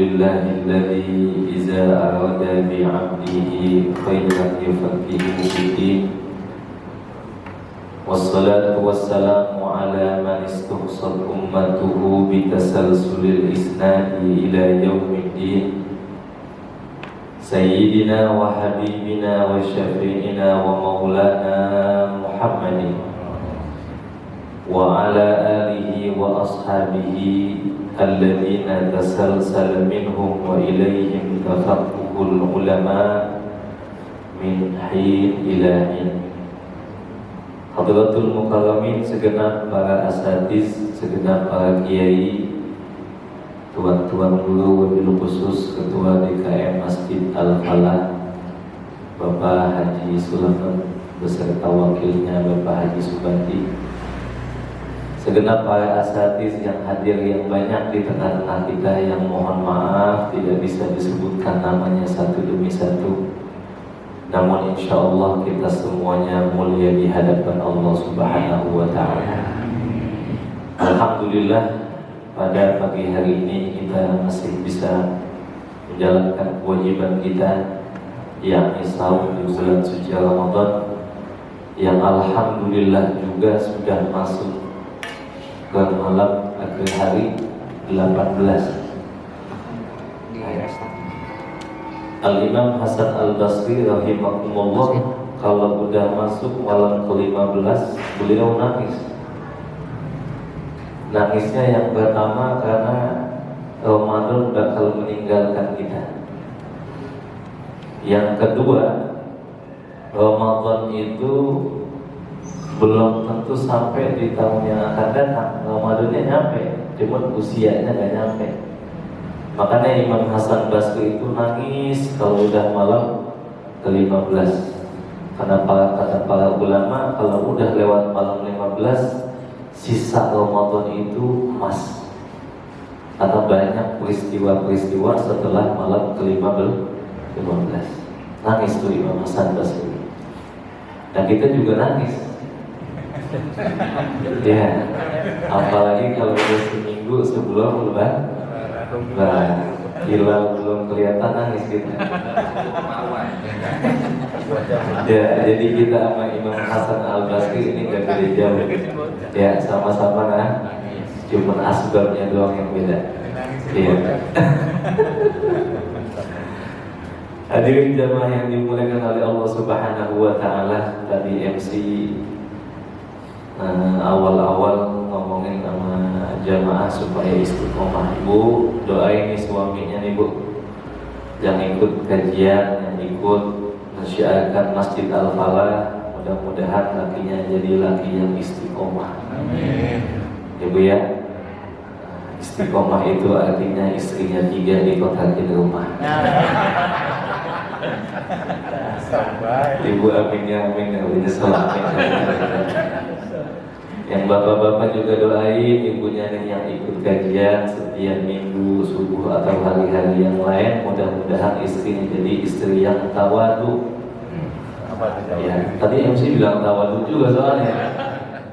Alhamdulillahilladzi iza arada bi'abdihi khairan yufaqihuhu fid-din. Wassalatu wassalamu ala man istuhsat ummatuhu bitasalsulil isnadi ila yaumiddin. Sayyidina wa habibina wa syafi'ina wa maulana Muhammadin wa ala alihi wa ashabihi alladzina tasalsala minhum wa ilayhim tafaqquhul ulama min hin ila hin. Hadratul mukarramin, segenap para asatiz, segenap para kiai, tuan-tuan guru, wabil khusus Ketua DKM Masjid Al-Falah Bapak Haji Sulaiman beserta wakilnya Bapak Haji Subandi, segenap para asatiz yang hadir yang banyak di tengah-tengah kita, yang mohon maaf tidak bisa disebutkan namanya satu demi satu, namun insya Allah kita semuanya mulia di hadapan Allah Subhanahu wa Ta'ala. Alhamdulillah, pada pagi hari ini kita masih bisa menjalankan kewajiban kita, yakni saum di bulan suci Ramadan, yang alhamdulillah juga sudah masuk ke malam akhir hari 18. Al-Imam Hasan Al-Basri rahimahumullah, kalau udah masuk malam ke-15 beliau nangis. Nangisnya yang pertama karena Ramadan bakal meninggalkan kita. Yang kedua, Ramadan itu belum tentu sampai di tahun yang akan datang. Ramadannya nyampe, cuma usianya gak nyampe. Makanya Imam Hasan Basri itu nangis kalau udah malam ke-15. Karena kata para ulama, kalau udah lewat malam 15, sisa Ramadan itu emas. Karena banyak peristiwa-peristiwa setelah malam ke-15. Nangis tuh Imam Hasan Basri. Dan kita juga nangis. Ya, apalagi kalau udah seminggu sebelum lebaran, hilal belum kelihatan, nangis kita. Ya, jadi kita sama Imam Hasan Al-Basri ini gak beda jauh. Ya, sama-sama kan, cuman asbabnya doang yang beda. Iya. Hadirin jamaah yang dimuliakan oleh Allah Subhanahu wa Ta'ala, tadi MC awal-awal ngomongin sama jamaah supaya istiqomah. Ibu doain nih suaminya nih Bu, yang ikut kajian, yang ikut menyiarkan Masjid Al-Falah, mudah-mudahan lakinya jadi laki yang istiqomah. Amin. Ibu ya, istiqomah itu artinya istrinya 3 dikotakin rumah. Ibu amin ya amin ya amin. Yang bapak-bapak juga doain ibunya yang ikut kajian setiap minggu subuh atau hari-hari yang lain, mudah-mudahan istrinya jadi istri yang tawadu. Ya, tadi MC bilang tawadu juga soalnya.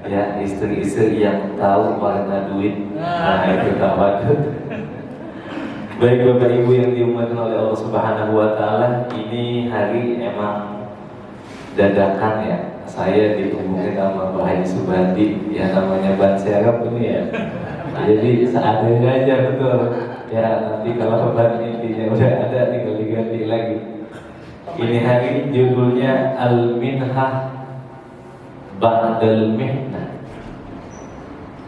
Ya, istri-istri yang tahu warna duit. Nah, itu tawadu. Baik Bapak Ibu yang dimuliakan oleh Allah Subhanahu wa Ta'ala, ini hari emang dadakan ya. Saya dihubungin sama Pak Haji Subandi, ya namanya ban serep ini ya. Jadi seadanya aja, betul. Ya nanti kalau ban intinya udah ada, tinggal diganti lagi. Ini hari judulnya Al-Minhah Ba'dal Mihnah.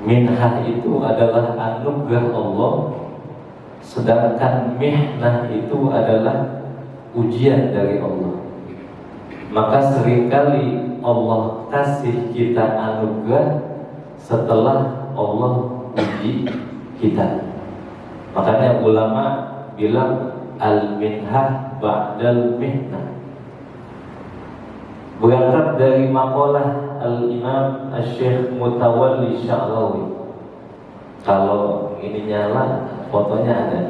Minhah itu adalah anugerah Allah, sedangkan mihnah itu adalah ujian dari Allah. Maka seringkali Allah kasih kita anugerah setelah Allah uji kita. Makanya ulama bilang al-minhah ba'dal mihnah. Berangkat dari maqalah Al-Imam Asy-Syaikh Mutawalli Sya'rawi. Kalau ini nyala, fotonya ada.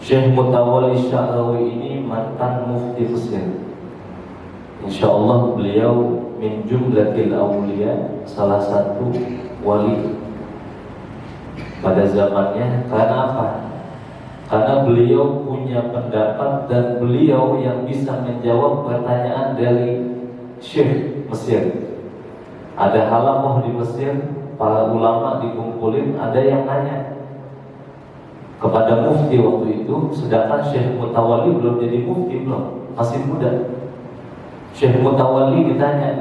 Syekh Mutawalli Sya'rawi ini mantan mufti Mesir. InsyaAllah beliau min jumlatil awliya, salah satu wali pada zamannya. Karena apa? Karena beliau punya pendapat dan beliau yang bisa menjawab pertanyaan dari Syekh Mesir. Ada halakoh di Mesir, para ulama dikumpulin, ada yang nanya kepada mufti waktu itu, sedangkan Syekh Mutawalli belum jadi mufti, belum, masih muda. Syekh Mutawalli ditanya,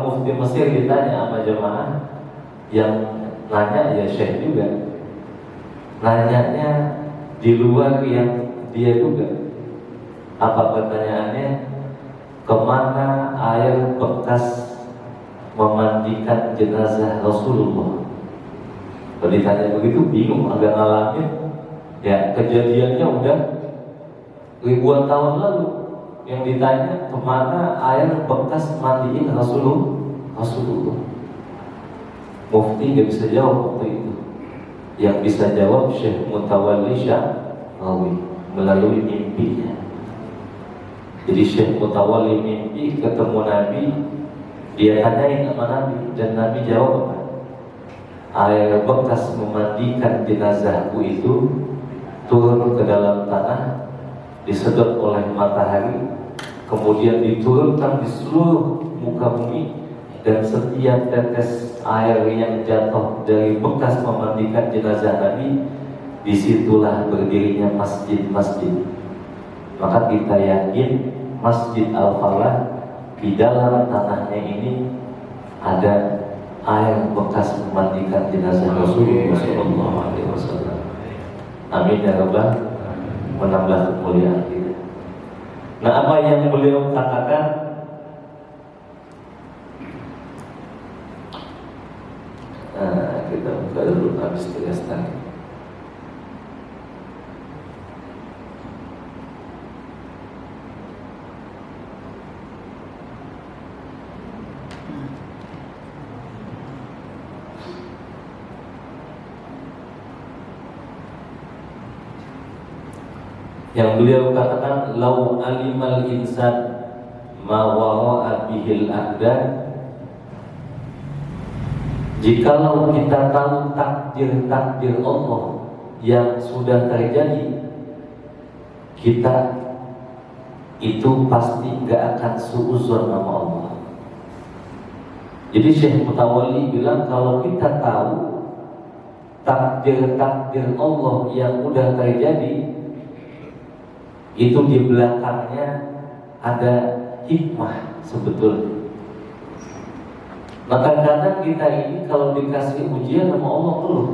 mufti Mesir ditanya sama jemaah, yang nanya ya Syekh juga. Nanyanya di luar yang dia duga. Apa pertanyaannya? Kemana air bekas memandikan jenazah Rasulullah? Kalau ditanya begitu bingung, agak ngalamin. Ya, kejadiannya udah ribuan tahun lalu. Yang ditanya kemana air bekas mandiin Rasulullah. Mufti gak bisa jawab waktu itu. Yang bisa jawab Syekh Mutawalli Sya'rawi melalui mimpinya. Jadi Syekh Mutawalli mimpi ketemu Nabi, dia tanyain sama Nabi, dan Nabi jawab apa? Air bekas memandikan jenazahku itu turun ke dalam tanah, disedot oleh matahari, kemudian diturunkan di seluruh muka bumi, dan setiap tetes air yang jatuh dari bekas memandikan jenazah Nabi, disitulah berdirinya masjid-masjid. Maka kita yakin Masjid Al-Falah di dalam tanahnya ini ada air bekas memandikan jenazah Rasulullah SAW. Amin ya Rabbal, menambah kemuliaan kita. Nah, apa yang beliau katakan? Kita buka dulu habis tugas tadi. Yang beliau katakan, lau alimal insan ma wara'a bihil aqdar. Jikalau kita tahu takdir Allah yang sudah terjadi, kita itu pasti gak akan suuzon sama Allah. Jadi Syekh Mutawalli bilang, kalau kita tahu takdir Allah yang sudah terjadi, itu di belakangnya ada hikmah sebetulnya. Maka kadang kita ini kalau dikasih ujian sama Allah keluh,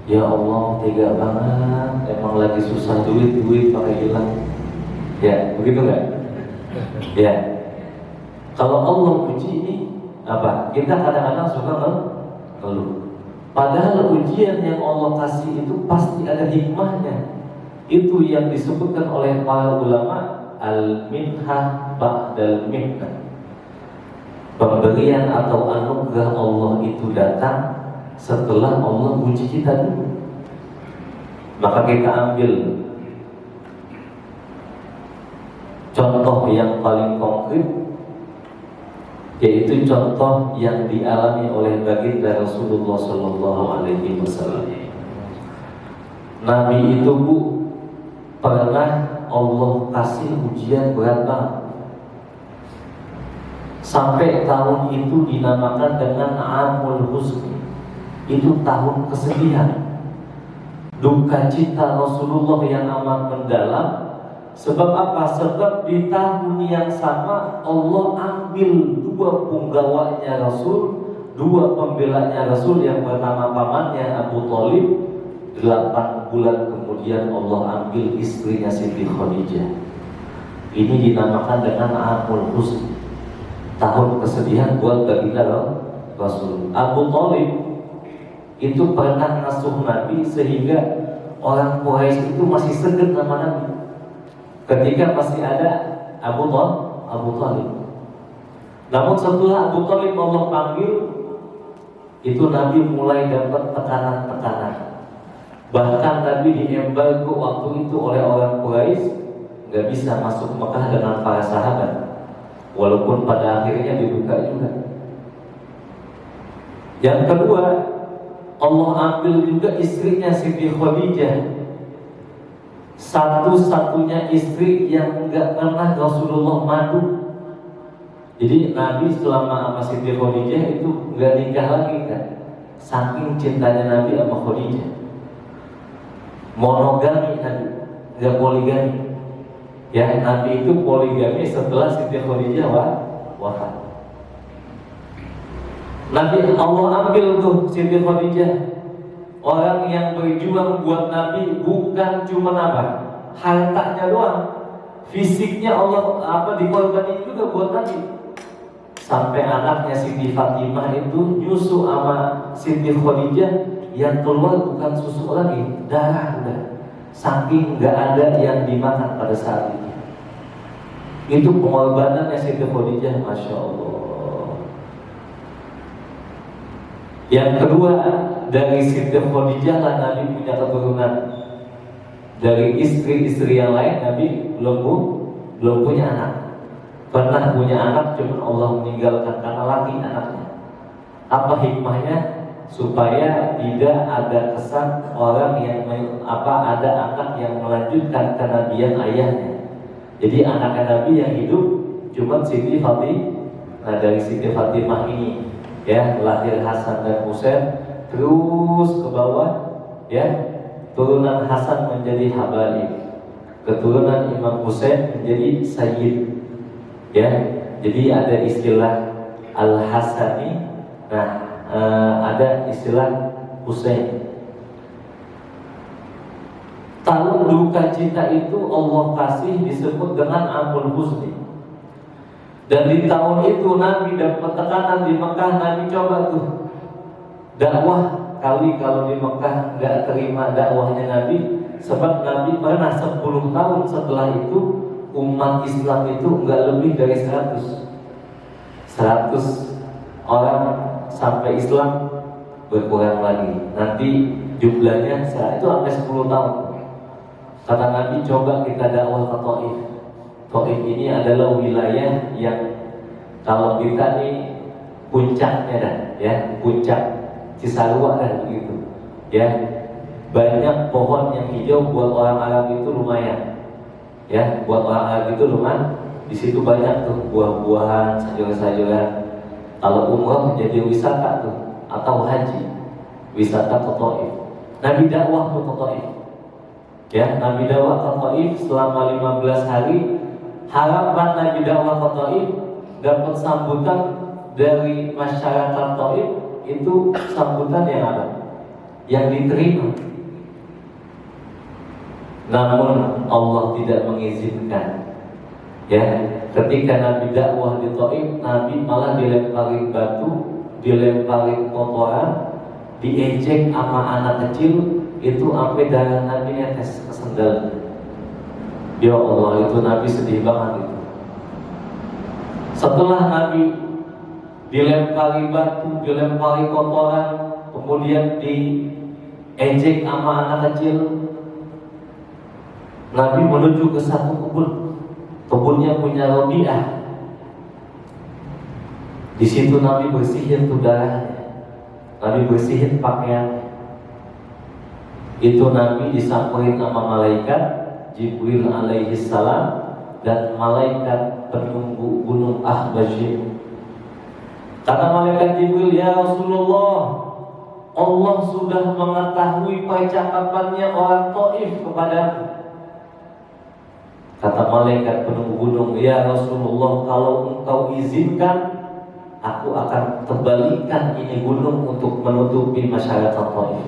ya Allah tega banget, emang lagi susah duit pakai hilang. Ya begitu nggak? Ya. Kalau Allah uji ini apa? Kita kadang-kadang suka ngeluh. Padahal ujian yang Allah kasih itu pasti ada hikmahnya. Itu yang disebutkan oleh para ulama al-minhah ba'dal mihnah. Pemberian atau anugerah Allah itu datang setelah Allah uji kita dulu. Maka kita ambil contoh yang paling konkret, yaitu contoh yang dialami oleh baginda Rasulullah SAW. Nabi itu pernah Allah kasih ujian berat banget. Sampai tahun itu dinamakan dengan Amul Huzni. Itu tahun kesedihan, duka cita Rasulullah yang amat mendalam. Sebab apa? Sebab di tahun yang sama Allah ambil dua punggawanya Rasul, dua pembelanya Rasul, yang pertama pamannya Abu Thalib. 8 bulan kemudian Allah ambil istrinya Siti Khadijah. Ini dinamakan dengan Amul Huzni, tahun kesedihan buat baginda Rasul. Abu Thalib itu pernah ngasuh Nabi sehingga orang Quraisy itu masih segan sama Nabi ketika masih ada Abu Thalib. Namun setelah Abu Thalib Allah panggil, itu Nabi mulai dapat tekanan-tekanan. Bahkan Nabi diembargo waktu itu oleh orang Quraisy, nggak bisa masuk Mekah dengan para sahabat. Walaupun pada akhirnya dibuka juga. Yang kedua, Allah ambil juga istrinya Siti Khadijah. satu-satunya istri yang nggak pernah Rasulullah madu. Jadi Nabi selama sama Siti Khadijah itu nggak nikah lagi kan, saking cintanya Nabi sama Khadijah. Monogami Nabi, nggak poligami. Ya, Nabi itu poligami setelah Siti Khadijah wafat. Nabi Allah ambil tuh Siti Khadijah. Orang yang berjuang buat Nabi bukan cuma apa? Hartanya doang. Fisiknya Allah dikorbanin juga buat Nabi. Sampai anaknya Siti Fatimah itu nyusu sama Siti Khadijah, yang keluar bukan susu lagi, darah udah. Saking nggak ada yang dimakan pada saat itu. Itu pengorbanannya Siti Khadijah, masya Allah. Yang kedua, dari Siti Khadijah lah Nabi punya keturunan. Dari istri-istri yang lain Nabi belum punya anak. Pernah punya anak, cuma Allah meninggalkan karena laki anaknya. Apa hikmahnya? Supaya tidak ada kesan orang yang ada anak yang melanjutkan kenabian ayahnya. Jadi anak Nabi yang hidup cuma Siti Fatimah. Nah, dari Siti Fatimah ini ya lahir Hasan dan Husain, terus ke bawah ya, turunan Hasan menjadi Habaib, keturunan Imam Husain menjadi Sayyid. Ya, jadi ada istilah Al-Hasani, ada istilah Husain. Tahun duka cita itu Allah kasih disebut dengan Amul Huzni. Dan di tahun itu Nabi dapat tekanan di Mekah. Nabi coba tuh dakwah, kali kalau di Mekah nggak terima dakwahnya Nabi, sebab Nabi pernah 10 tahun setelah itu umat Islam itu nggak lebih dari 100 orang sampai Islam, berkurang lagi. Nanti jumlahnya itu sampai 10 tahun. Kata Nabi, coba kita dakwah ke Taif. Taif ini adalah wilayah yang kalau kita nih puncaknya dah, ya puncak Cisarua kan begitu, ya banyak pohon yang hijau buat orang Arab itu lumayan. Ya, buat orang Arab itu lumayan. Di situ banyak tuh buah-buahan, sayur-sayuran. Kalau umrah jadi wisata tuh, atau haji, wisata ke Taif. Nabi dakwah ke Taif. Ya, Nabi dakwah ke Taif selama 15 hari. Harapan Nabi dakwah ke Taif dapat sambutan dari masyarakat Taif, itu sambutan yang apa? Yang diterima. Namun Allah tidak mengizinkan. Ya, ketika Nabi dakwah di Taif, Nabi malah dilempari batu, dilempari kotoran, diejek sama anak kecil, itu sampai darah Nabi netes ke sendal. Ya Allah, itu Nabi sedih banget itu. Setelah Nabi dilempari batu, dilempari kotoran, kemudian diejek sama anak kecil, Nabi menuju ke satu kebunnya punya Rabi'ah. Di situ Nabi bersihin tuh darahnya, Nabi bersihin pakaiannya. Itu Nabi disamperin sama malaikat Jibril alaihi salam dan malaikat penunggu gunung Ahbashim. Kata malaikat Jibril, ya Rasulullah, Allah sudah mengetahui percakapannya orang Taif kepadamu. Kata malaikat penunggu gunung, ya Rasulullah, kalau engkau izinkan, aku akan kembalikan ini gunung untuk menutupi masyarakat Taif.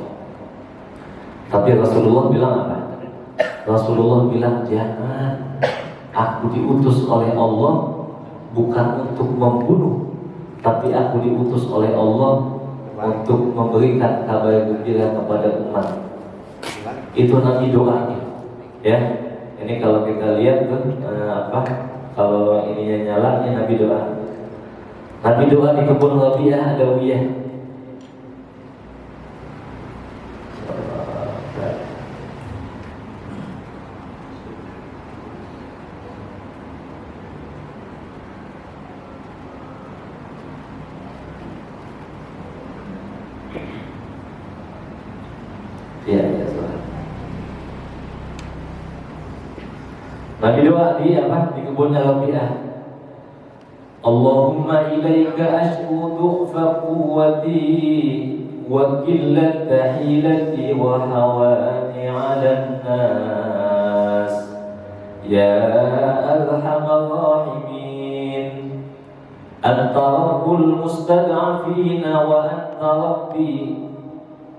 Tapi Rasulullah bilang apa? Rasulullah bilang, jangan, aku diutus oleh Allah bukan untuk membunuh, tapi aku diutus oleh Allah untuk memberikan kabar gembira kepada umat. Itu Nabi doanya. Ya, ini kalau kita lihat tuh kalau ininya nyala, ini Nabi doa. Nabi doa di kebun Rabi'ah Adawiyah. Ya, ya, Nabi doa di apa? Di kebunnya Rabi'ah. Allahumma ilaika ashku du'fa quwwati wa qillata hilati wa hawani 'alan nas ya arhamar rahimin anta rabbul mustad'afina wa anta rabbi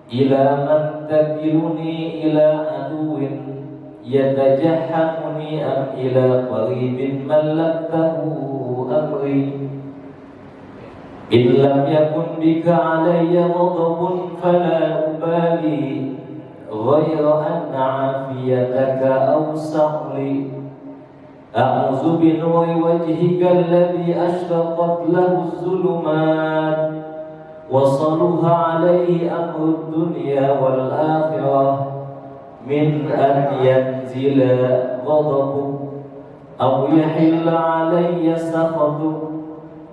ila man takiluni ila aduwin yatajahhamuni am ila qaribin mallaktahu amri in lam yakun bika alayya ghadabun fala ubali ghayra an afiyataka awsaq li a'udzu bi nuri wajhika alladhi ashraqat lahu az-zulumat wa saluha alayhi amru ad-dunya wal akhirah min an yanzila ghadabuk aw yahilla alayya sakhatuk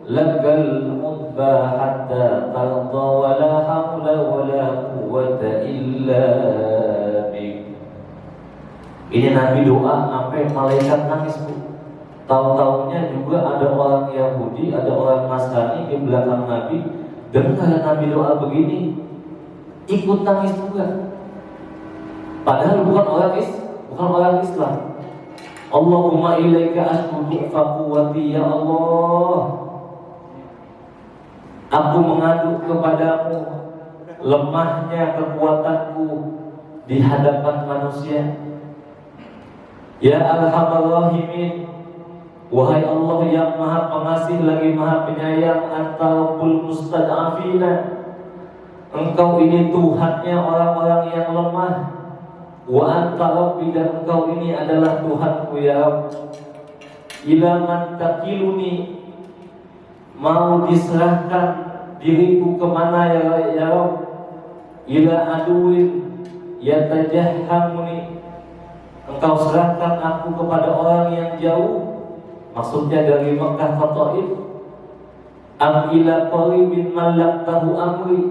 lakal mudba hatta tarda wa la hawla wa la quwwata illa bik. Ini Nabi doa sampai malaikat nangis, Bu. Tahu-tahunya juga ada orang Yahudi, ada orang Nasrani di belakang Nabi, dengar Nabi doa begini, ikut nangis juga. Padahal bukan orang Islam. Allahumma ilaika asjudu faquwati ya Allah. Aku mengadu kepadamu lemahnya kekuatanku di hadapan manusia. Ya Arhamar Rahimin, wahai Allah yang Maha Pengasih lagi Maha Penyayang, Anta Rabbul Mustad'afina. Engkau ini Tuhannya orang-orang yang lemah. Wa anta rabbi, dan engkau ini adalah Tuhanku ya Rabb. Ila man takiluni, mau diserahkan diriku kemana ya Rabb? Ila aduin yatajahhamuni, engkau serahkan aku kepada orang yang jauh, maksudnya dari Mekah ke Taif. Am ila qaribin mallaktahu amri,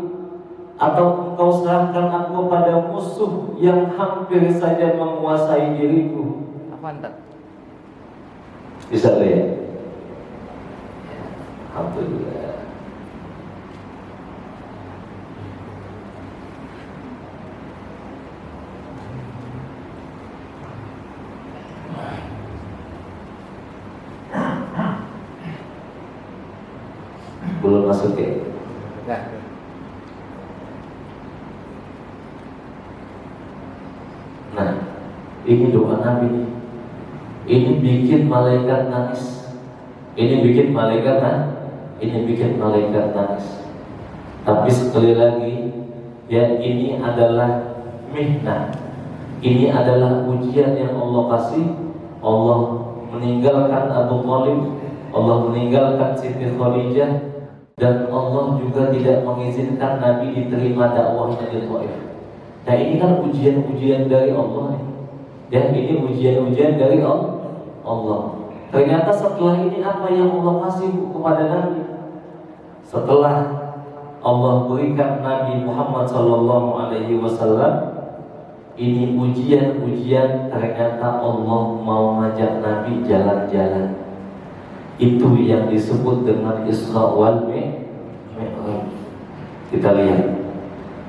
atau engkau serahkan aku pada musuh yang hampir saja menguasai diriku. Apa entar? Bisa lihat. Alhamdulillah. Belum masuk ya? Nah. Nah, ini doa Nabi. Ini bikin malaikat nangis. Ini bikin malaikat nangis. Tapi sekali lagi, ya ini adalah mihnah. Ini adalah ujian yang Allah kasih. Allah meninggalkan Abu Thalib, Allah meninggalkan Siti Khadijah, dan Allah juga tidak mengizinkan Nabi diterima dakwahnya di Taif. Nah ini kan ujian-ujian dari Allah nih. Dan ini ujian-ujian dari Allah. Ternyata setelah ini apa yang Allah kasih kepada Nabi? Setelah Allah berikan Nabi Muhammad SAW, ini ujian-ujian, ternyata Allah mau ngajak Nabi jalan-jalan. Itu yang disebut dengan Isra wal Mi'raj. Kita lihat.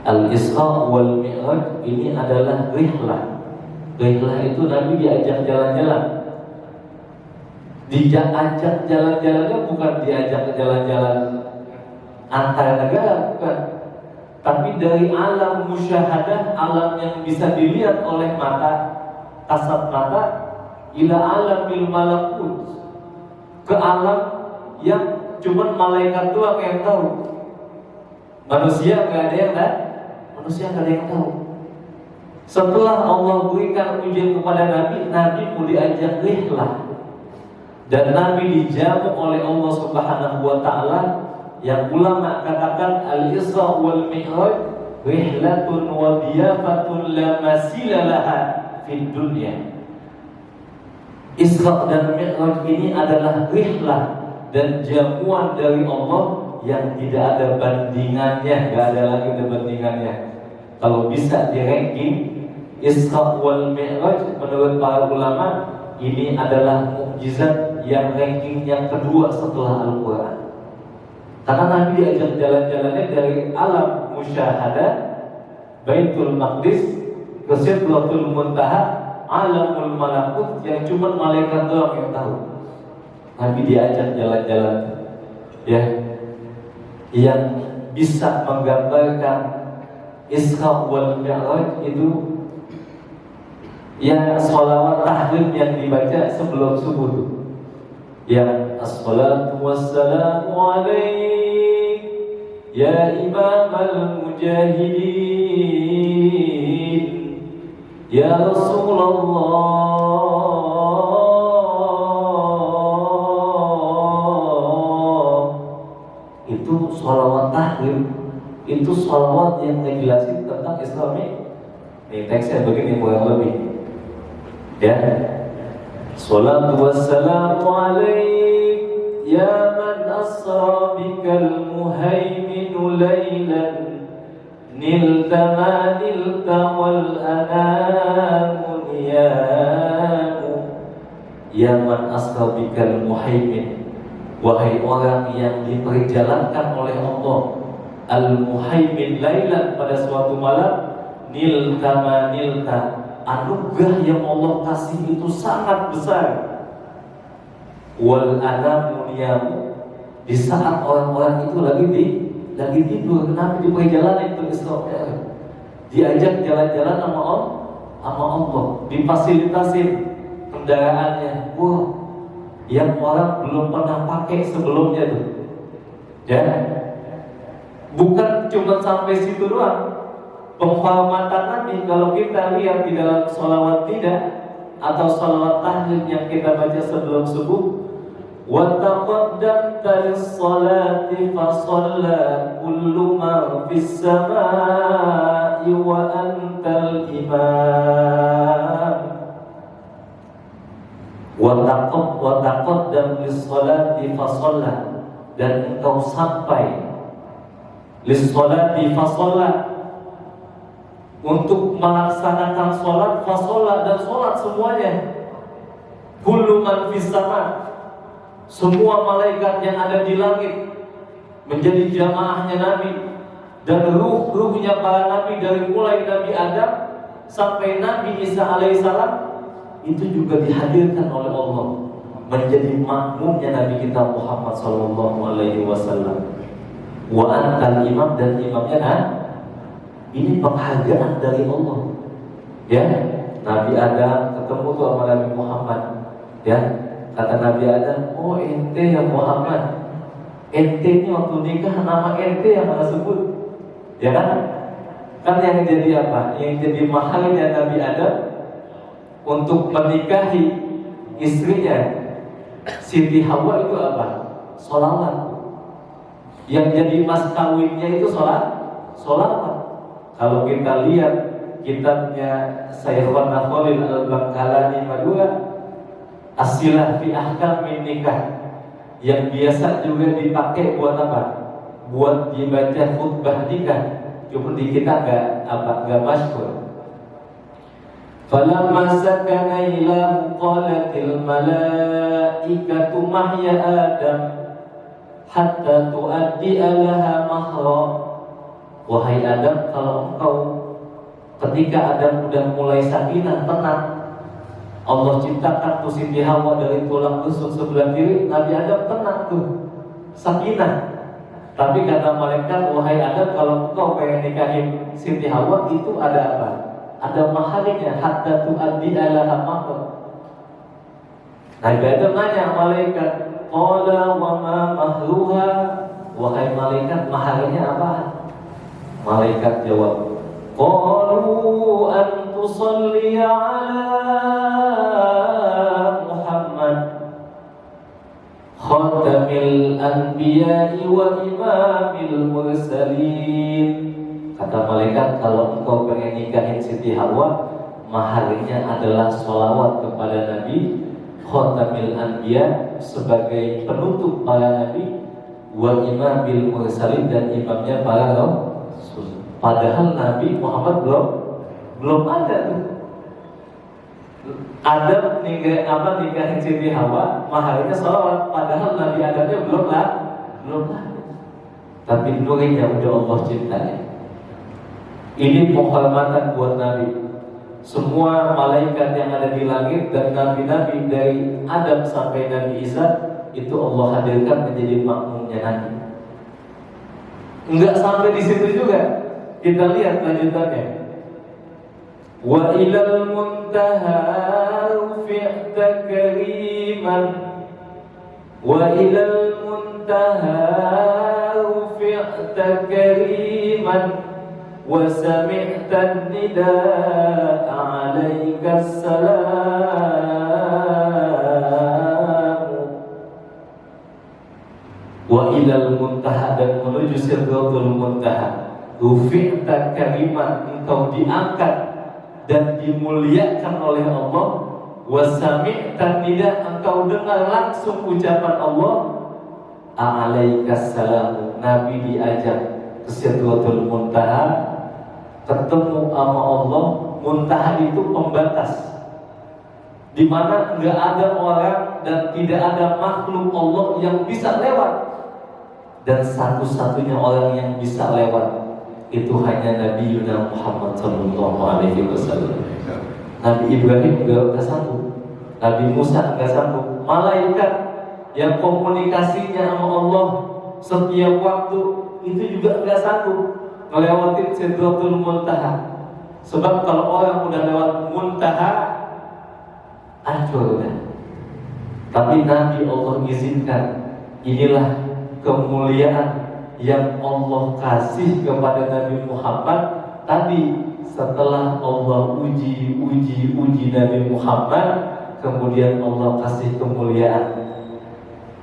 Al-Isra wal Mi'raj ini adalah rihlah. Rihlah itu Nabi diajak jalan-jalan. Diajak jalan-jalannya bukan diajak jalan-jalan antar negara, bukan. Tapi dari alam musyahadah, alam yang bisa dilihat oleh mata, kasat mata, ila alamil malakut, ke alam yang cuma malaikat doang yang tahu. Manusia nggak ada yang tahu. Manusia nggak ada yang tahu. Setelah Allah berikan ujian kepada Nabi, Nabi mau diajak rihlah, dan Nabi dijamu oleh Allah Subhanahu wa Ta'ala. Yang ulama katakan al-Isra wal Mi'raj rihlatun wa diyafatun la masila laha fid dunya. Isra dan Mi'raj ini adalah rihlah dan jamuan dari Allah yang tidak ada bandingannya, nggak ada lagi bandingannya. Kalau bisa di ranking, Isra wal Mi'raj menurut para ulama ini adalah mukjizat yang rankingnya kedua setelah Al-Quran. Karena Nabi diajak jalan-jalannya dari alam musyahadah, Baitul Maqdis, ke Sidratul Muntaha, alamul malakut yang cuma malaikat doang yang tahu. Nabi diajak jalan-jalan, ya, yang bisa menggambarkan Isra wal Mi'raj itu yang sholawat tahlil yang dibaca sebelum subuh, yang as-salatu wassalamu alaik ya imam al-mujahidin ya Rasulullah. Itu sholawat tahlil, itu sholawat yang ngejelasin tentang Isra Mi'raj. Ini teksnya begini kurang lebih, ya. Salatu wassalamu alaik ya man asra bikal muhaiminu laylan nilta ma nilta wal anamu niyamu. Ya man asra bikal muhaimin, wahai orang yang diperjalankan oleh Allah, al-muhaimin laylan, pada suatu malam, nilta ma nilta, anugerah yang Allah kasih itu sangat besar. Wal anamu niyamu, di saat orang-orang itu lagi tidur, Nabi di perjalanan itu Isra Mi'raj, diajak jalan-jalan sama Allah, difasilitasin kendaraannya, yang orang belum pernah pakai sebelumnya tuh, ya. Bukan cuma sampai situ doang. Penghormatan Nabi kalau kita lihat di dalam sholawat tidak atau sholawat tahlil yang kita baca sebelum subuh, wa taqaddamta lis-sholati fa shalla kullu ma fis samai wa antal imam. Wa taqaddam lis-sholati fa shalla, dan engkau sampai lis-sholati fa shalla, untuk melaksanakan sholat, fasolat, dan sholat semuanya. Kullu man fis sama, semua malaikat yang ada di langit menjadi jamaahnya Nabi, dan ruh-ruhnya para Nabi dari mulai Nabi Adam sampai Nabi Isa alaihissalam itu juga dihadirkan oleh Allah menjadi makmumnya Nabi kita Muhammad sallallahu alaihi wasallam. Wa antal imam, dan imamnya ini penghargaan dari Allah, ya. Nabi Adam ketemu tuh sama Nabi Muhammad, ya. Kata Nabi Adam, oh ente ya Muhammad, ente ini waktu nikah nama ente yang mana sebut, ya kan? Kan yang jadi apa? Yang jadi mahalnya Nabi Adam untuk menikahi istrinya Siti Hawa itu apa? Sholawat. Yang jadi mas kawinnya itu sholawat. Kalau kita lihat kitabnya Sayyidina Khalil Al-Bangkalani Madura, As-Silah fi Ahkamin Nikah, yang biasa juga dipakai buat apa? Buat dibaca khutbah nikah. Cuma di kita nggak masyhur. Falamma sakana ila qalatil malaikatu mahya Adam hatta tuaddi alaha mahra. Wahai Adam, kalau engkau ketika Adam udah mulai sakinah, tenang, Allah ciptakan tuh Siti Hawa dari tulang rusuk sebelah kiri, Nabi Adam tenang tuh, sakinah. Tapi kata malaikat, wahai Adam, kalau engkau pengen nikahin Siti Hawa, itu ada apa? Ada maharnya, hatta tu'addi alaha mahar. Nabi Adam nanya malaikat, qala wa ma mahruha, wahai malaikat, maharnya apa? Malaikat jawab, qalu an tusalli ala Muhammad khatamil anbiya'i wa imamil mursalin. Kata malaikat, kalau engkau pengen nikahin Siti Hawa, maharnya adalah sholawat kepada Nabi khatamil anbiya, sebagai penutup para nabi, wa imamil mursalin, dan imamnya para rasul. Padahal Nabi Muhammad belum ada tuh. Adam nikahin Siti Hawa, maharnya sholawat, padahal Nabi Adamnya belum lah. Tapi nurinya udah Allah cintai. Ini penghormatan buat Nabi. Semua malaikat yang ada di langit dan nabi-nabi dari Adam sampai Nabi Isa itu Allah hadirkan menjadi makmumnya Nabi. Enggak sampai di situ juga. Kita lihat lanjutannya. Wa ilal muntaha rufi'ta kariman, wa ilal muntaha rufi'ta kariman, wa sami'ta nidaa 'alaika salam. Wa ilal muntaha, dan menuju Sidratul Muntaha. Rufi'ta kariman, engkau diangkat dan dimuliakan oleh Allah. Wa sami'ta nidaa, engkau dengar langsung ucapan Allah. 'Alaika salam, Nabi diajak ke Sidratul Muntaha, ketemu sama Allah. Muntaha itu pembatas, di mana nggak ada orang dan tidak ada makhluk Allah yang bisa lewat. Dan satu-satunya orang yang bisa lewat itu hanya Nabi Yuna Muhammad Sallallahu Alaihi Wasallam. Nabi Ibrahim nggak sanggup, Nabi Musa nggak sanggup, malaikat yang komunikasinya sama Allah setiap waktu itu juga nggak sanggup melewati Sidratul Muntaha. Sebab kalau orang udah lewat Muntaha, hancur. Tapi Nabi Allah izinkan. Inilah kemuliaan yang Allah kasih kepada Nabi Muhammad. Tadi setelah Allah uji Nabi Muhammad, kemudian Allah kasih kemuliaan.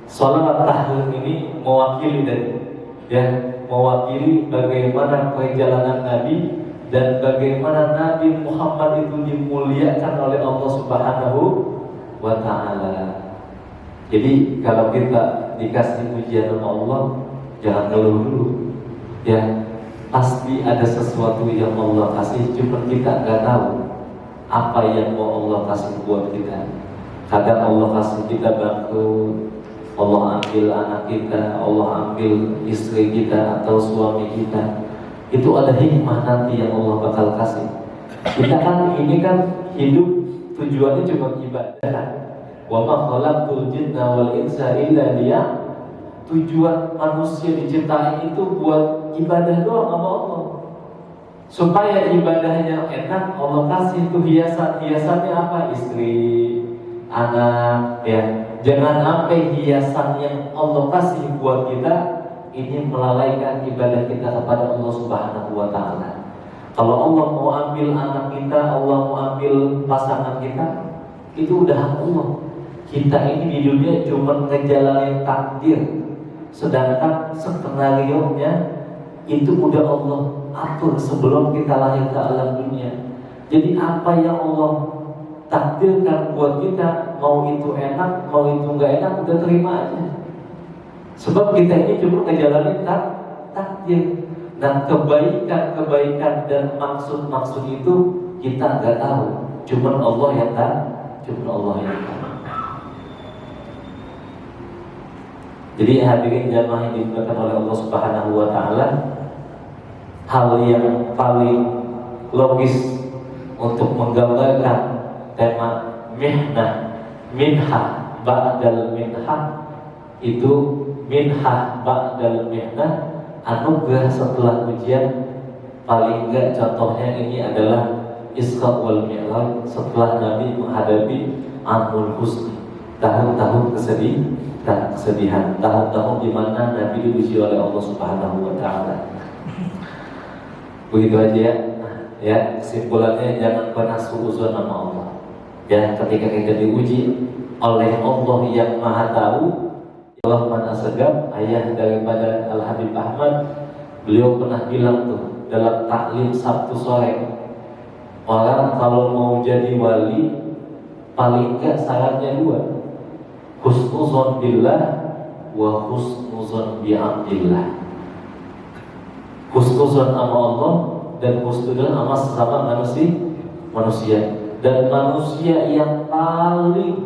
Salat tahun ini mewakili mewakili bagaimana perjalanan Nabi dan bagaimana Nabi Muhammad itu dimuliakan oleh Allah Subhanahu wa Ta'ala. Jadi kalau kita dikasih ujian sama Allah, jangan ngeluh dulu. Ya, pasti ada sesuatu yang Allah kasih, cuma kita nggak tahu apa yang mau Allah kasih buat kita. Kadang Allah kasih kita bangkrut, Allah ambil anak kita, Allah ambil istri kita atau suami kita. Itu ada hikmah nanti yang Allah bakal kasih. Kita kan ini kan hidup tujuannya cuma ibadah. Wa ma khalaqtul jinna wal insa illa liya. Tujuan manusia diciptain itu buat ibadah doang sama Allah. Supaya ibadahnya enak, Allah kasih itu hiasan. Hiasannya apa? Istri, anak, ya. Jangan sampai hiasan yang Allah kasih buat kita ini melalaikan ibadah kita kepada Allah Subhanahu wa Ta'ala. Kalau Allah mau ambil anak kita, Allah mau ambil pasangan kita, itu udah hak Allah. Kita ini di dunia cuma ngejalanin takdir, sedangkan skenario-nya itu udah Allah atur sebelum kita lahir ke alam dunia. Jadi apa yang Allah takdirkan buat kita, mau itu enak, mau itu nggak enak, udah terima aja. Sebab kita ini cuma ngejalanin takdir. Dan kebaikan dan maksud itu kita nggak tahu, cuma Allah yang tahu. Jadi hadirin jamaah yang dimuliakan oleh Allah Subhanahu wa Ta'ala, hal yang paling logis untuk menggambarkan tema minha ba'dal minha, itu minha ba'dal minha, anugerah setelah ujian. Paling enggak contohnya ini adalah Isra wal Mi'raj, setelah Nabi menghadapi Amul Husni, tahun-tahun kesedihan, tahun-tahun di mana Nabi diuji oleh Allah Subhanahu wa Ta'ala. Begitu aja ya. Ya, kesimpulannya jangan pernah suudzon sama Allah. Ya, ketika kita diuji oleh Allah yang Maha Tahu, Rahman As-Segaf, ayah daripada Al-Habib Ahmad, beliau pernah bilang tuh dalam taklim Sabtu sore, orang kalau mau jadi wali paling enggak syaratnya dua, husnuzon billah wa husnuzon bi'abdillah. Husnuzon sama Allah dan husnuzon sama sesama manusia. Dan manusia yang paling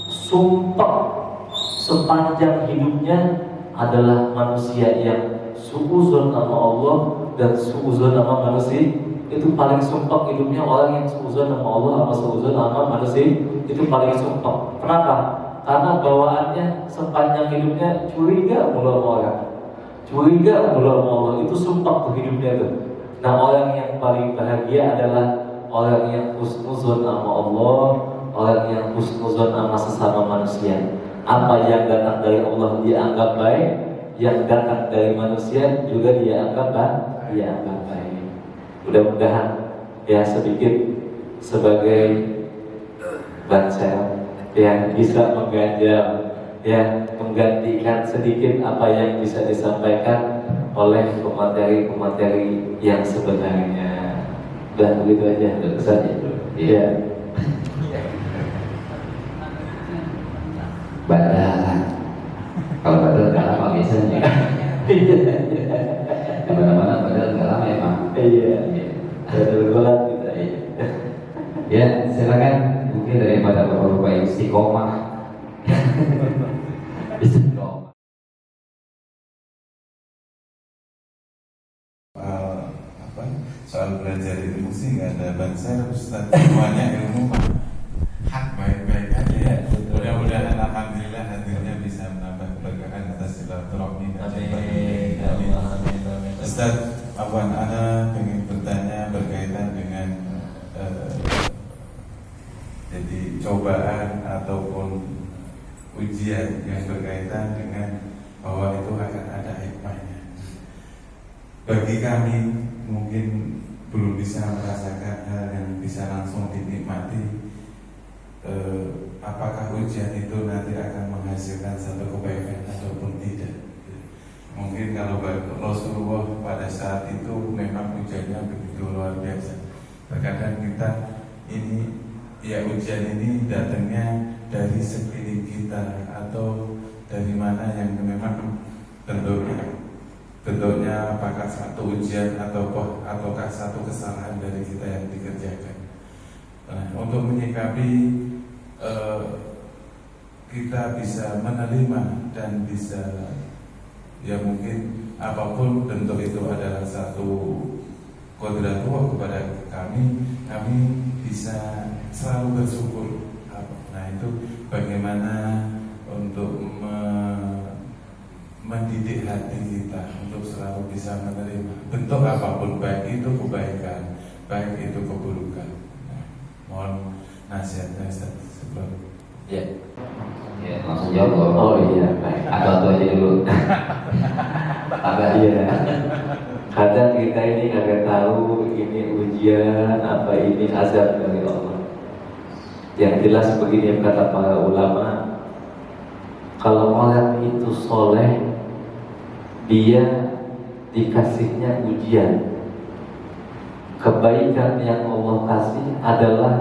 sumpah sepanjang hidupnya adalah manusia yang suuzon sama Allah dan suuzon sama manusia. Itu paling sumpah hidupnya orang yang suuzon sama Allah sama suuzon sama manusia. Itu paling sumpah. Kenapa? Karena bawaannya sepanjang hidupnya curiga mulu sama orang, curiga mulu sama Allah. Itu sumpah tuh hidupnya tuh. Nah, orang yang paling bahagia adalah orang yang husnuzon sama Allah, orang yang husnuzon sama sesama manusia. Apa yang datang dari Allah dia anggap baik, yang datang dari manusia juga dia anggap baik. Mudah-mudahan ya sedikit sebagai bancel yang bisa mengganjal, ya menggantikan sedikit apa yang bisa disampaikan oleh pemateri-pemateri yang sebenarnya. Dan begitu aja kesannya. Iya. Badal. Kalau badal nggak lama biasanya. Di mana-mana badal nggak lama emang. Iya. Badal golat kita. Ya, silakan. Mungkin daripada bapak-bapak istiqomah. Istiqomah. Soal belajar ilmu sih nggak ada bangsa, Ustaz. Semuanya ilmu hak baik-baik aja ya. Mudah-mudahan alhamdulillah hadirnya bisa menambah keberkahan atas silaturahmi dan Ustaz, Abang Ana ingin bertanya berkaitan dengan jadi cobaan ataupun ujian yang berkaitan dengan bahwa itu akan ada hikmahnya. Bagi kami mungkin belum bisa merasakan hal yang bisa langsung dinikmati. Apakah ujian itu nanti akan menghasilkan satu kebaikan ataupun tidak? Mungkin kalau Rasulullah pada saat itu memang ujiannya begitu luar biasa. Terkadang kita ini ya ujian ini datangnya dari sekeliling kita atau dari mana yang memang bentuknya apakah satu ujian ataukah satu kesalahan dari kita yang dikerjakan. Nah, untuk menyikapi kita bisa menerima dan bisa ya mungkin apapun bentuk itu adalah satu qudratullah kepada kami bisa selalu bersyukur. Nah, itu bagaimana untuk mendidik hati kita untuk selalu bisa menerima bentuk apapun, baik itu kebaikan, baik itu keburukan. Nah, mohon nasihatnya Ustaz. Ya, langsung jawab. Oh iya, baik. Atau aja dulu. Agak iya. Kadang kita ini agak tahu ini ujian apa ini azab dari Allah. Yang jelas begini kata para ulama, kalau orang itu soleh, dia dikasihnya ujian. Kebaikan yang Allah kasih adalah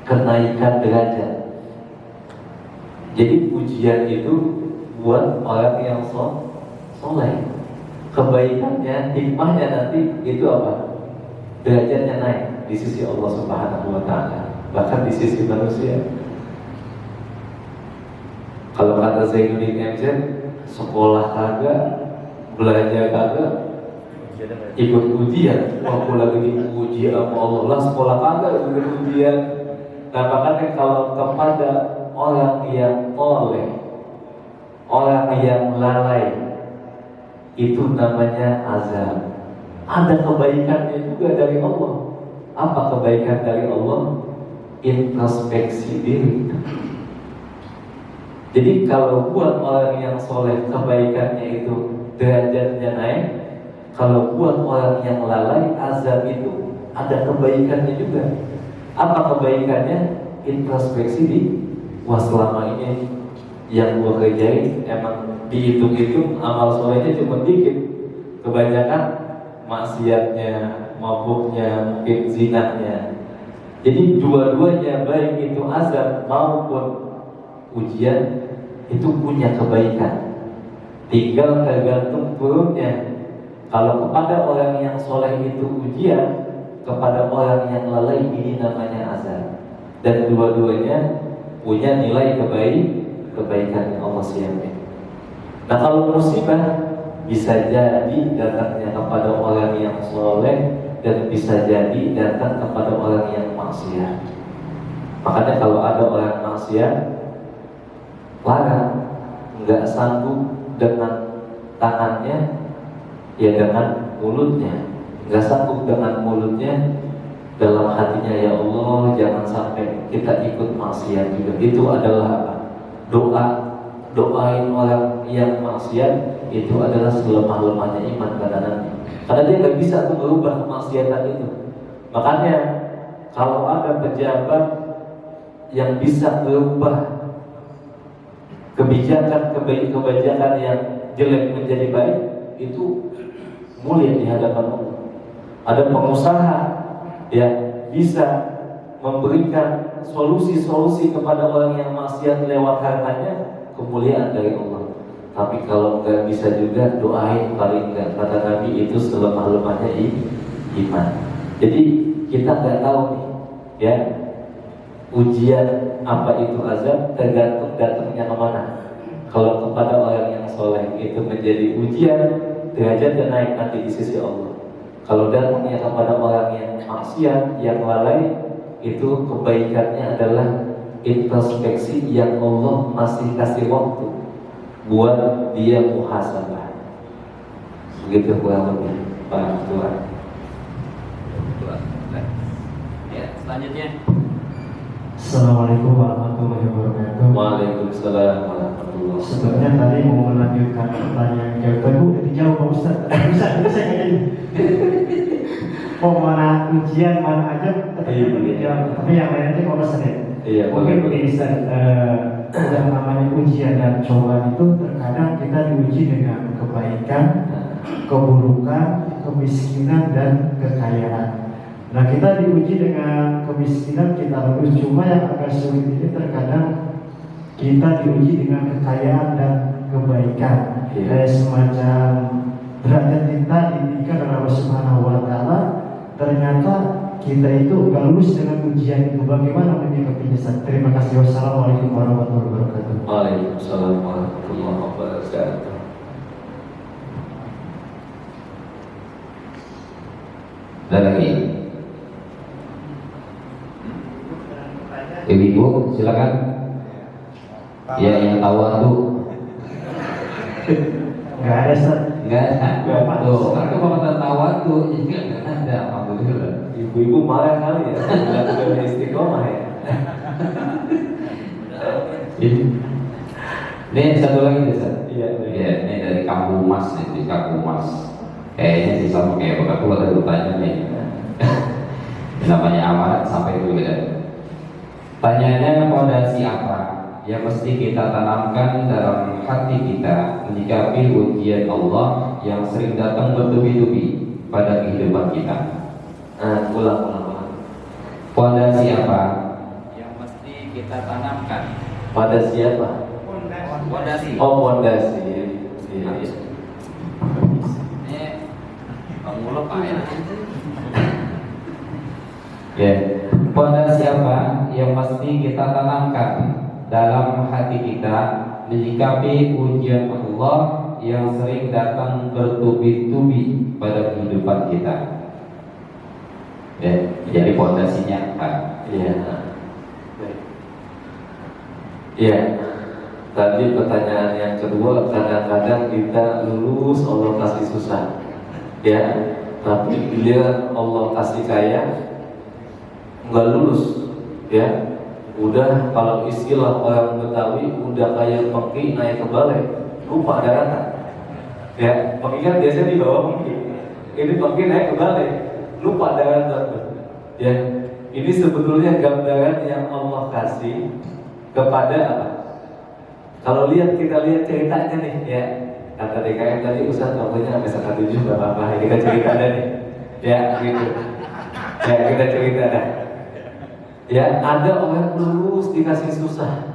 kenaikan derajat. Jadi ujian itu buat orang yang soleh. Kebaikannya, hikmahnya nanti itu apa? Derajatnya naik di sisi Allah Subhanahu wa Ta'ala, bahkan di sisi manusia. Kalau kata Zainuddin MZ, sekolah kagak, belajar kagak, ikut ujian. Waktu lagi diuji sama Allah lah, sekolah kagak ikut ujian. Nah, makanya kalau kepada orang yang oleh, orang yang lalai, itu namanya azab. Ada kebaikannya juga dari Allah. Apa kebaikan dari Allah? Introspeksi diri. Jadi kalau buat orang yang soleh kebaikannya itu derajatnya naik, kalau buat orang yang lalai azab itu ada kebaikannya juga. Apa kebaikannya? Introspeksi di wah selama ini yang gua kerjain emang dihitung-hitung amal solehnya cuma dikit, kebanyakan maksiatnya, mabuknya, mungkin zinahnya. Jadi dua-duanya baik itu azab maupun ujian itu punya kebaikan, tinggal tergantung turunnya. Kalau kepada orang yang soleh itu ujian, kepada orang yang lalai, ini namanya azab. Dan dua-duanya punya nilai kebaikan yang Allah siapkan. Nah, kalau musibah bisa jadi datangnya kepada orang yang soleh dan bisa jadi datang kepada orang yang maksiat. Makanya kalau ada orang maksiat, larang, nggak sanggup dengan tangannya, ya dengan mulutnya. Nggak sanggup dengan mulutnya, dalam hatinya, ya Allah jangan sampai kita ikut maksiat juga. Itu adalah apa? Doain orang yang maksiat itu adalah selemah-lemahnya iman kata Nabi. Karena dia nggak bisa tuh merubah kemaksiatan itu. Makanya kalau ada pejabat yang bisa merubah kebijakan yang jelek menjadi baik, itu mulia di hadapan Allah. Ada pengusaha yang bisa memberikan solusi-solusi kepada orang yang maksiat lewat hartanya, kemuliaan dari Allah. Tapi kalau nggak bisa juga, doain paling nggak, kata Nabi, itu selemah-lemahnya iman. Jadi kita nggak tahu nih, ya, ujian apa itu azab tergantung datangnya kemana. Kalau kepada orang yang soleh itu menjadi ujian, derajatnya naik nanti di sisi Allah. Kalau datangnya kepada orang yang maksiat, yang lalai, itu kebaikannya adalah introspeksi yang Allah masih kasih waktu buat dia muhasabah. Begitu kurang lebih Pak Tuhan. Ya, selanjutnya. Assalamualaikum warahmatullahi wabarakatuh. Waalaikumsalam warahmatullahi wabarakatuh. Sebenarnya tadi mau melanjutkan pertanyaan yang kedua udah dijawab Pak Ustaz. Bisa ini. Mana ujian, mana aja, tapi dijawab. Tapi yang lainnya itu Pak Ustaz ya. Iya. Mungkin begini Ustaz, yang namanya ujian dan cobaan itu terkadang kita diuji dengan kebaikan, keburukan, kemiskinan dan kekayaan. Nah, kita diuji dengan kemiskinan, kita lulus. Cuma yang agak sulit ini terkadang kita diuji dengan kekayaan dan kebaikan. Kayak semacam derajat kita ditinggikan oleh Allah Subhanahu wa Ta'ala. Ternyata kita itu gak lulus dengan ujian itu. Bagaimana menyikapinya? Terima kasih. Wassalamualaikum warahmatullahi wabarakatuh. Waalaikumsalam warahmatullahi wabarakatuh. Ada lagi? Ibu, silakan. Ya, yang tawadu. Gak ada Ustaz. Enggak ada. Tuh, kan kalau tawadu itu enggak ada, alhamdulillah. Ibu-ibu marah kali ya, sudah istiqomah ya. Ini satu lagi nih, Ustaz. Iya. Ya, ini dari Kampung Mas nih, di Kampung Mas. Kayaknya sih sama kayak Bapak tua tadi bertanya nih. Namanya amanat sampai dulu ya. Pertanyaannya, kepada siapa yang mesti kita tanamkan dalam hati kita menyikapi ujian Allah yang sering datang bertubi-tubi pada kehidupan kita? Ulang. Pada siapa Yang mesti kita tanamkan. Pada siapa? Fondasi. Oh, fondasi. Iya. Ini pengulo Pak ya. Ya, pada siapa yang mesti kita tanamkan dalam hati kita menyikapi ujian Allah yang sering datang bertubi-tubi pada kehidupan kita. Ya, jadi fondasinya apa? Iya. Iya. Tadi pertanyaan yang kedua, kadang-kadang kita lulus Allah kasih susah, ya. Tapi bila Allah kasih kaya, nggak lulus, ya. Udah, kalau istilah orang Betawi, udah kayak pengki naik ke balai, lupa daratan. Ya, pengki kan biasanya di bawah pengki. Ini pengki naik ke balai, lupa daratan. Ya, ini sebetulnya gambaran yang Allah kasih kepada apa? Kalau kita lihat ceritanya nih, ya. Kata DKM tadi, Ustaz waktunya sampai 1:07 nggak apa-apa. Kita cerita ada nih, ya gitu. Ya, kita cerita dah. Ya, ada orang lulus dikasih susah,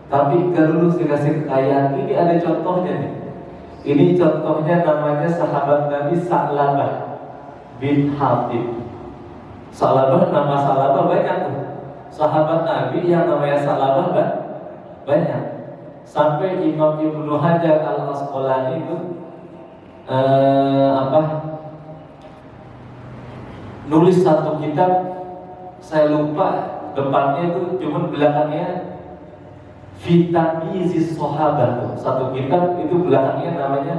tapi gak lulus dikasih kekayaan. Ini ada contohnya nih. Ini contohnya namanya sahabat Nabi Sa'labah bin Hatib. Salabah, nama Salabah banyak tuh. Sahabat Nabi yang namanya Salabah banyak. Sampai Imam Ibnu Hajar Al-Asqalani itu nulis satu kitab, saya lupa depannya itu, cuma belakangnya Fitamizis Sahabah tuh. Satu kitab itu belakangnya namanya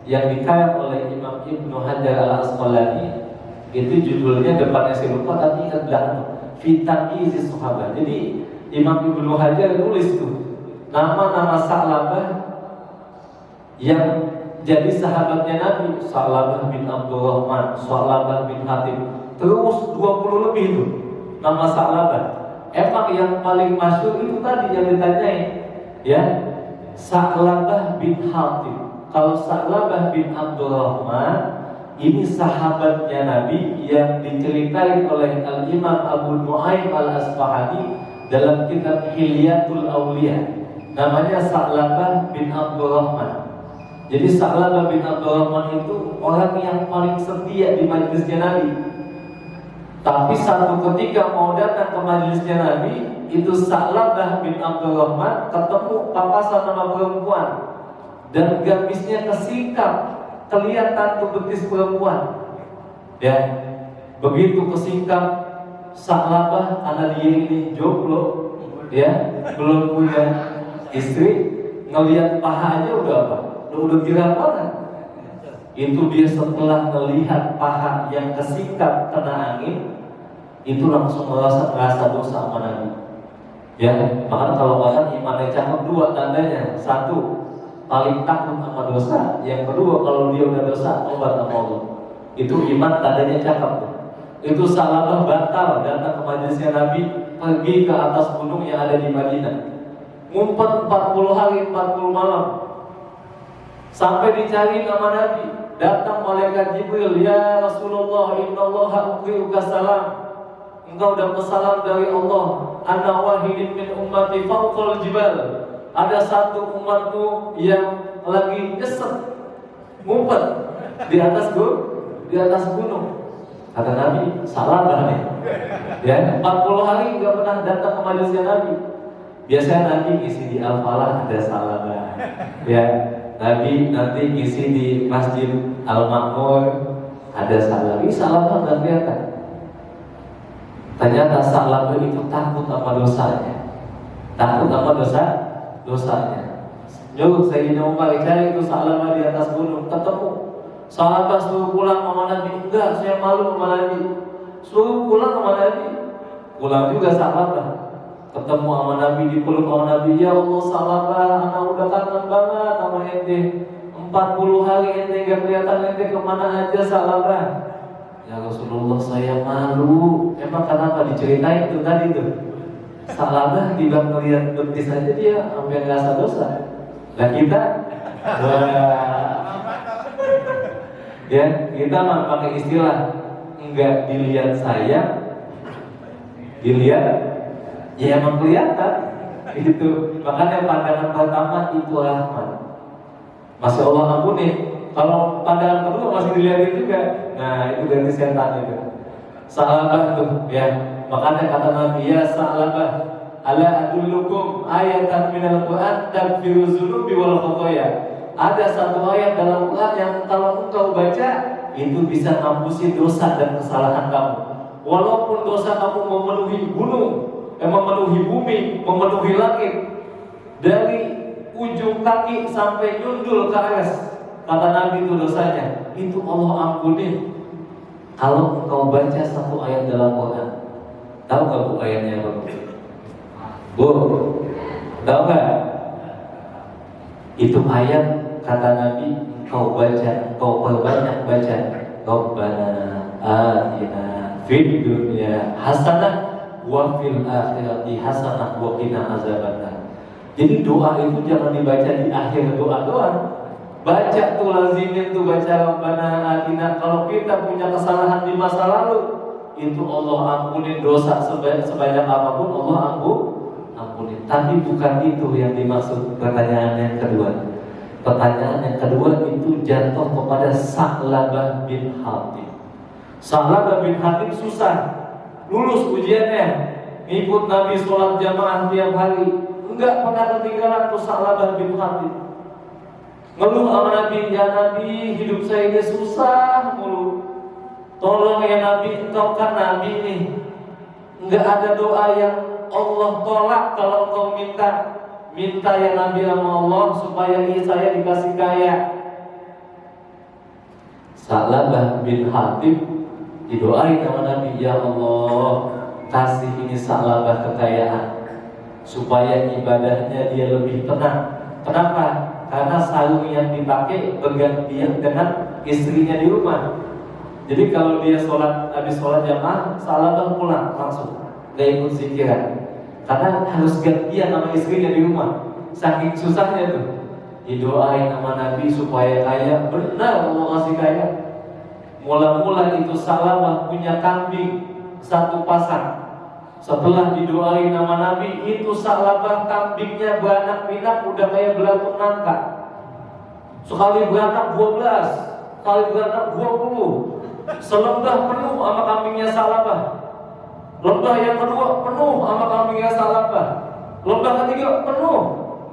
yang dikarang oleh Imam Ibnu Hajar Al-Asqalani, itu judulnya depannya saya lupa, tapi ingat belakang Fitamizis Sahabah. Jadi Imam Ibnu Hajar nulis tuh nama-nama Sa'labah yang jadi sahabatnya Nabi. Sa'labah bin Abdurrahman, Sa'labah bin Hatib, terus 20 lebih itu nama Sa'labah. Emang yang paling masyhur itu tadi yang ditanyain, ya, Sa'labah bin Hatib. Kalau Sa'labah bin Abdurrahman ini sahabatnya Nabi yang diceritain oleh Al-Imam Abu Nu'aim Al-Asfahani dalam kitab Hilyatul Awliya. Namanya Sa'labah bin Abdurrahman. Jadi Sa'labah bin Abdurrahman itu orang yang paling setia di majelisnya Nabi. Tapi satu ketika mau datang ke majelisnya Nabi, itu Sa'labah bin Abdurrahman ketemu papasan sama perempuan dan gamisnya kesingkap, kelihatan tuh betis perempuan. Ya, begitu kesingkap Sa'labah, karena dia ini jomblo, ya, belum punya istri, ngelihat paha aja udah apa? Udah girang banget. Itu dia setelah melihat paha yang kesingkap kena angin, itu langsung merasa dosa sama Nabi. Ya, makanya kalau orang imannya cakep, dua tandanya. Satu, paling takut sama dosa. Yang kedua, kalau dia udah dosa, tobat sama Allah. Itu iman tandanya cakep. Itu Sa'labah batal datang ke majelisnya Nabi, pergi ke atas gunung yang ada di Madinah. Ngumpet 40 hari 40 malam sampai dicari nama Nabi. Datang malaikat Jibril, ya Rasulullah, innallaha uqri'uka salam, engkau dapat salam dari Allah. Ana wahidin min ummati fawqal jibal, ada satu umatku yang lagi nyesek ngumpet di atas gunung. Kata Nabi, Sa'labah nih, ya, 40 hari nggak pernah datang ke majelisnya Nabi. Biasanya Nabi ngisi di Al-Falah ada Sa'labah, ya. Nabi nanti ngisi di Masjid Al-Ma'mur ada Sa'labah. Ini Sa'labah nggak kelihatan. Ternyata Sa'labah itu takut sama dosanya. Takut sama dosanya. Jauh Sayyidina Umar cari itu Sa'labah di atas gunung, ketemu. Sa'labah suruh pulang sama Nabi. Enggak, saya malu sama Nabi. Suruh pulang sama Nabi. Pulang juga Sa'labah. Ketemu sama Nabi, dipeluk sama Nabi. Ya Allah Sa'labah, anak udah kangen banget sama ente. 40 hari ente gak kelihatan, ente kemana aja Sa'labah? Ya Rasulullah, saya malu. Emang kenapa? Diceritain tuh tadi tuh. Sa'labah tiba ngeliat betis aja dia hampir ngerasa dosa. Nah kita, ya kita mah pakai istilah enggak dilihat sayang, dilihat ya emang kelihatan itu. Makanya pandangan pertama itu rahmat, Masya Allah ampuni. Kalau pandangan kedua masih dilihatin juga, nah itu dari setan itu. Sa'labah tuh, ya. Makanya kata Nabi, ya Sa'labah, ala adullukum ayatan minal Quran takfiru dzunubi wal khotoya. Ada satu ayat dalam Quran yang kalau engkau baca itu bisa ngapusin dosa dan kesalahan kamu. Walaupun dosa kamu memenuhi gunung, memenuhi bumi, memenuhi langit, dari ujung kaki sampai nyundul ke atas, kata Nabi itu dosanya, itu Allah ampuni kalau engkau baca satu ayat dalam Quran. Tahu nggak bu ayatnya apa? Bu, tahu nggak? Itu ayat kata Nabi, engkau baca, engkau perbanyak baca, Rabbana atina fid dunya hasanah wa fil akhirati hasanah wa qina azabannar. Jadi doa itu jangan dibaca di akhir doa doang. Baca tuh, lazimin tuh baca Rabbana atina. Kalau kita punya kesalahan di masa lalu, itu Allah ampunin dosa sebanyak apapun, Allah ampunin. Tapi bukan itu yang dimaksud pertanyaan yang kedua. Pertanyaan yang kedua itu jatuh kepada Sa'labah bin Hatib. Sa'labah bin Hatib susah. lulus ujiannya, ngikut Nabi sholat jamaah tiap hari, enggak pernah ketinggalan tuh Sa'labah bin Hatib. Ngeluh sama Nabi, ya Nabi, hidup saya ini susah mulu. Tolong ya Nabi, engkau kan Nabi nih. Enggak ada doa yang Allah tolak kalau engkau minta. Minta ya Nabi sama Allah supaya saya dikasih kaya. Sa'labah bin Hatib didoain sama Nabi, ya Allah, kasih ini Sa'labah kekayaan supaya ibadahnya dia lebih tenang. Kenapa? Karena sarung yang dipakai bergantian dengan istrinya di rumah. Jadi kalau dia habis sholat jamaah, Sa'labah pulang langsung, gak ikut zikiran. Karena harus gantian sama istrinya di rumah. Saking susahnya tuh. Didoain sama Nabi supaya kaya. Benar Allah kasih kaya. Mula-mula itu Sa'labah punya kambing 1 pasang. Setelah didoain nama Nabi, itu Sa'labah kambingnya beranak pinak udah kayak belatung nangka. Sekali beranak 12, sekali beranak 20. Selembah penuh sama kambingnya Sa'labah. Lembah yang kedua penuh sama kambingnya Sa'labah. Lembah ketiga penuh.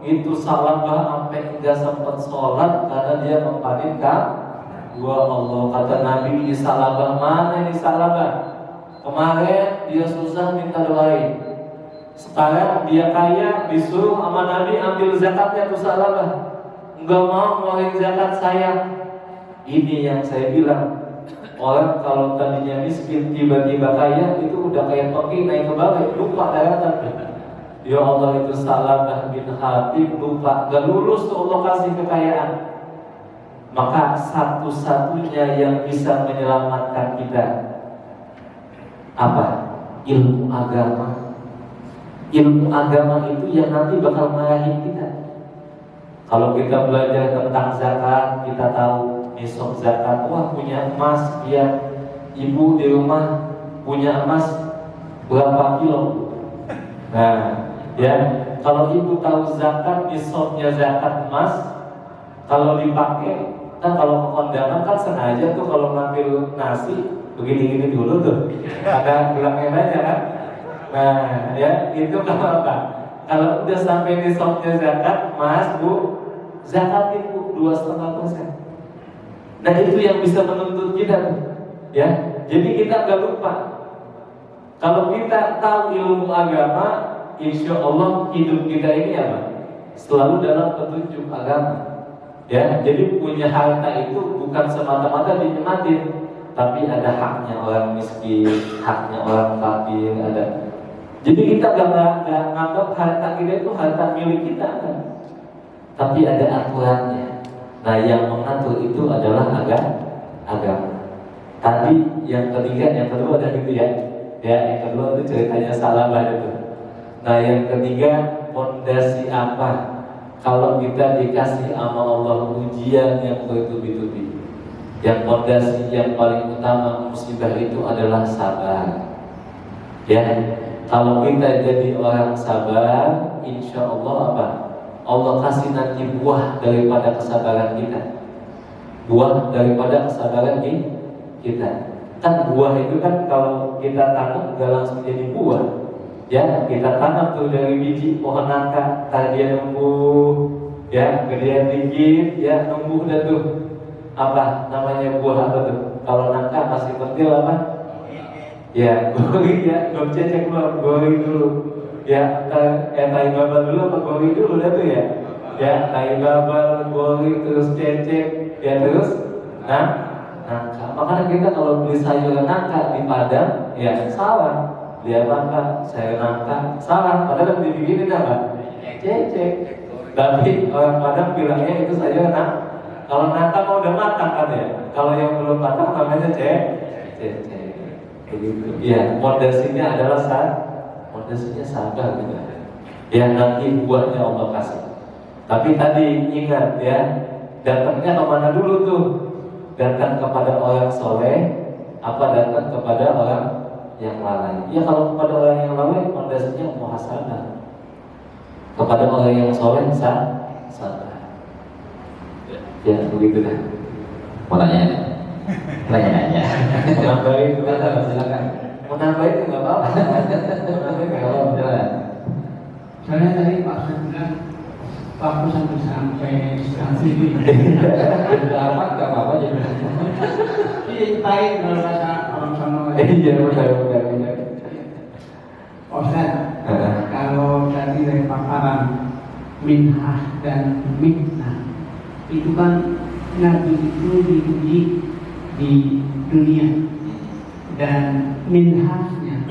Itu Sa'labah sampai enggak sempat sholat karena dia mempaninkan. Wah Allah, kata Nabi, ini Sa'labah mana ini Sa'labah? Kemarin dia susah minta doain. Sekarang dia kaya, disuruh sama Nabi ambil zakatnya tuh Sa'labah. Enggak mau ngeluarin zakat saya. Ini yang saya bilang. Orang kalau tadinya miskin tiba-tiba kaya, itu udah kayak pergi naik ke balai, lupa daratan. Ya Allah, itu Sa'labah bin Hatib lupa, gak lulus tuh Allah kasih kekayaan. Maka satu-satunya yang bisa menyelamatkan kita apa? Ilmu agama. Ilmu agama itu yang nanti bakal marahin kita. Kalau kita belajar tentang zakat, kita tahu nisab zakat. Wah, punya emas, ya. Ibu di rumah punya emas berapa kilo? Nah, ya, kalau ibu tahu zakat, nisabnya zakat emas, kalau dipakai, kan kalau ke kondangan kan sengaja tuh kalau ngambil nasi begini-gini dulu tuh, ada gelangnya banyak kan. Nah, ya, itu kalau apa? Kalau udah sampai nisabnya zakat emas, Bu, zakatin Bu 2,5%. Nah, itu yang bisa menuntut kita tuh, ya. Jadi kita gak lupa. Kalau kita tahu ilmu agama, insya Allah hidup kita ini apa? Selalu dalam petunjuk agama. Ya, jadi punya harta itu bukan semata-mata dinikmatin, tapi ada haknya orang miskin, haknya orang fakir, ada. Jadi kita gak nganggap harta kita itu harta milik kita kan? Tapi ada aturannya. Nah, yang mengatur itu adalah agama. Tadi yang ketiga, yang kedua ada gitu ya. Ya, yang kedua itu ceritanya Sa'labah itu. Nah, yang ketiga, fondasi apa? Kalau kita dikasih sama Allah ujian yang bertubi-tubi, yang fondasi yang paling utama musibah itu adalah sabar. Ya, kalau kita jadi orang sabar, insya Allah apa? Allah kasih nanti buah daripada kesabaran kita. Buah daripada kesabaran kita. Kan buah itu kan kalau kita tanam nggak langsung jadi buah. Ya, kita tanam tuh dari biji pohon nangka, dia numbuh, ya, gedean dikit, ya, numbuh dan tuh apa namanya buah apa tuh? Kalau nangka masih pentil apa? Ya, gori ya, belum cecek belum, gori dulu. Ya, tai babal dulu apa gori dulu dah tuh ya? Ya, tai babal, gori terus cecek, ya terus, nangka. Makanya kita kalau beli sayuran nangka di Padang, ya salah. Dia nangka, saya nangka, salah. Padahal yang dibikinin apa? Cecek. Tapi orang Padang bilangnya itu sayuran nangka. Kalau nangka mau udah matang kan ya. Kalau yang belum matang namanya cecek. Begitu. Ya, fondasinya adalah fondasinya sabar gitu. Ya, nanti buahnya Allah kasih. Tapi tadi ingat ya, datangnya kemana dulu tuh? Datang kepada orang soleh, apa datang kepada orang yang lalai? Ya, kalau kepada orang yang lalai, fondasinya muhasabah. Kepada orang yang soleh, sabar. Ya, begitu dah. Mau nanya? Nanya. Nambahin, Silakan. Mau nambahin nggak apa-apa. Mau nambahin nggak apa-apa. Jalan. Soalnya tadi Pak Ustadz bilang waktu sampai setengah ini. Dapat nggak apa-apa jadi. Ceritain kalau bahasa orang sono. Iya benar. Ustadz, kalau tadi dari paparan minhah dan mitnah, itu kan Nabi itu diuji di dunia dan minhahnya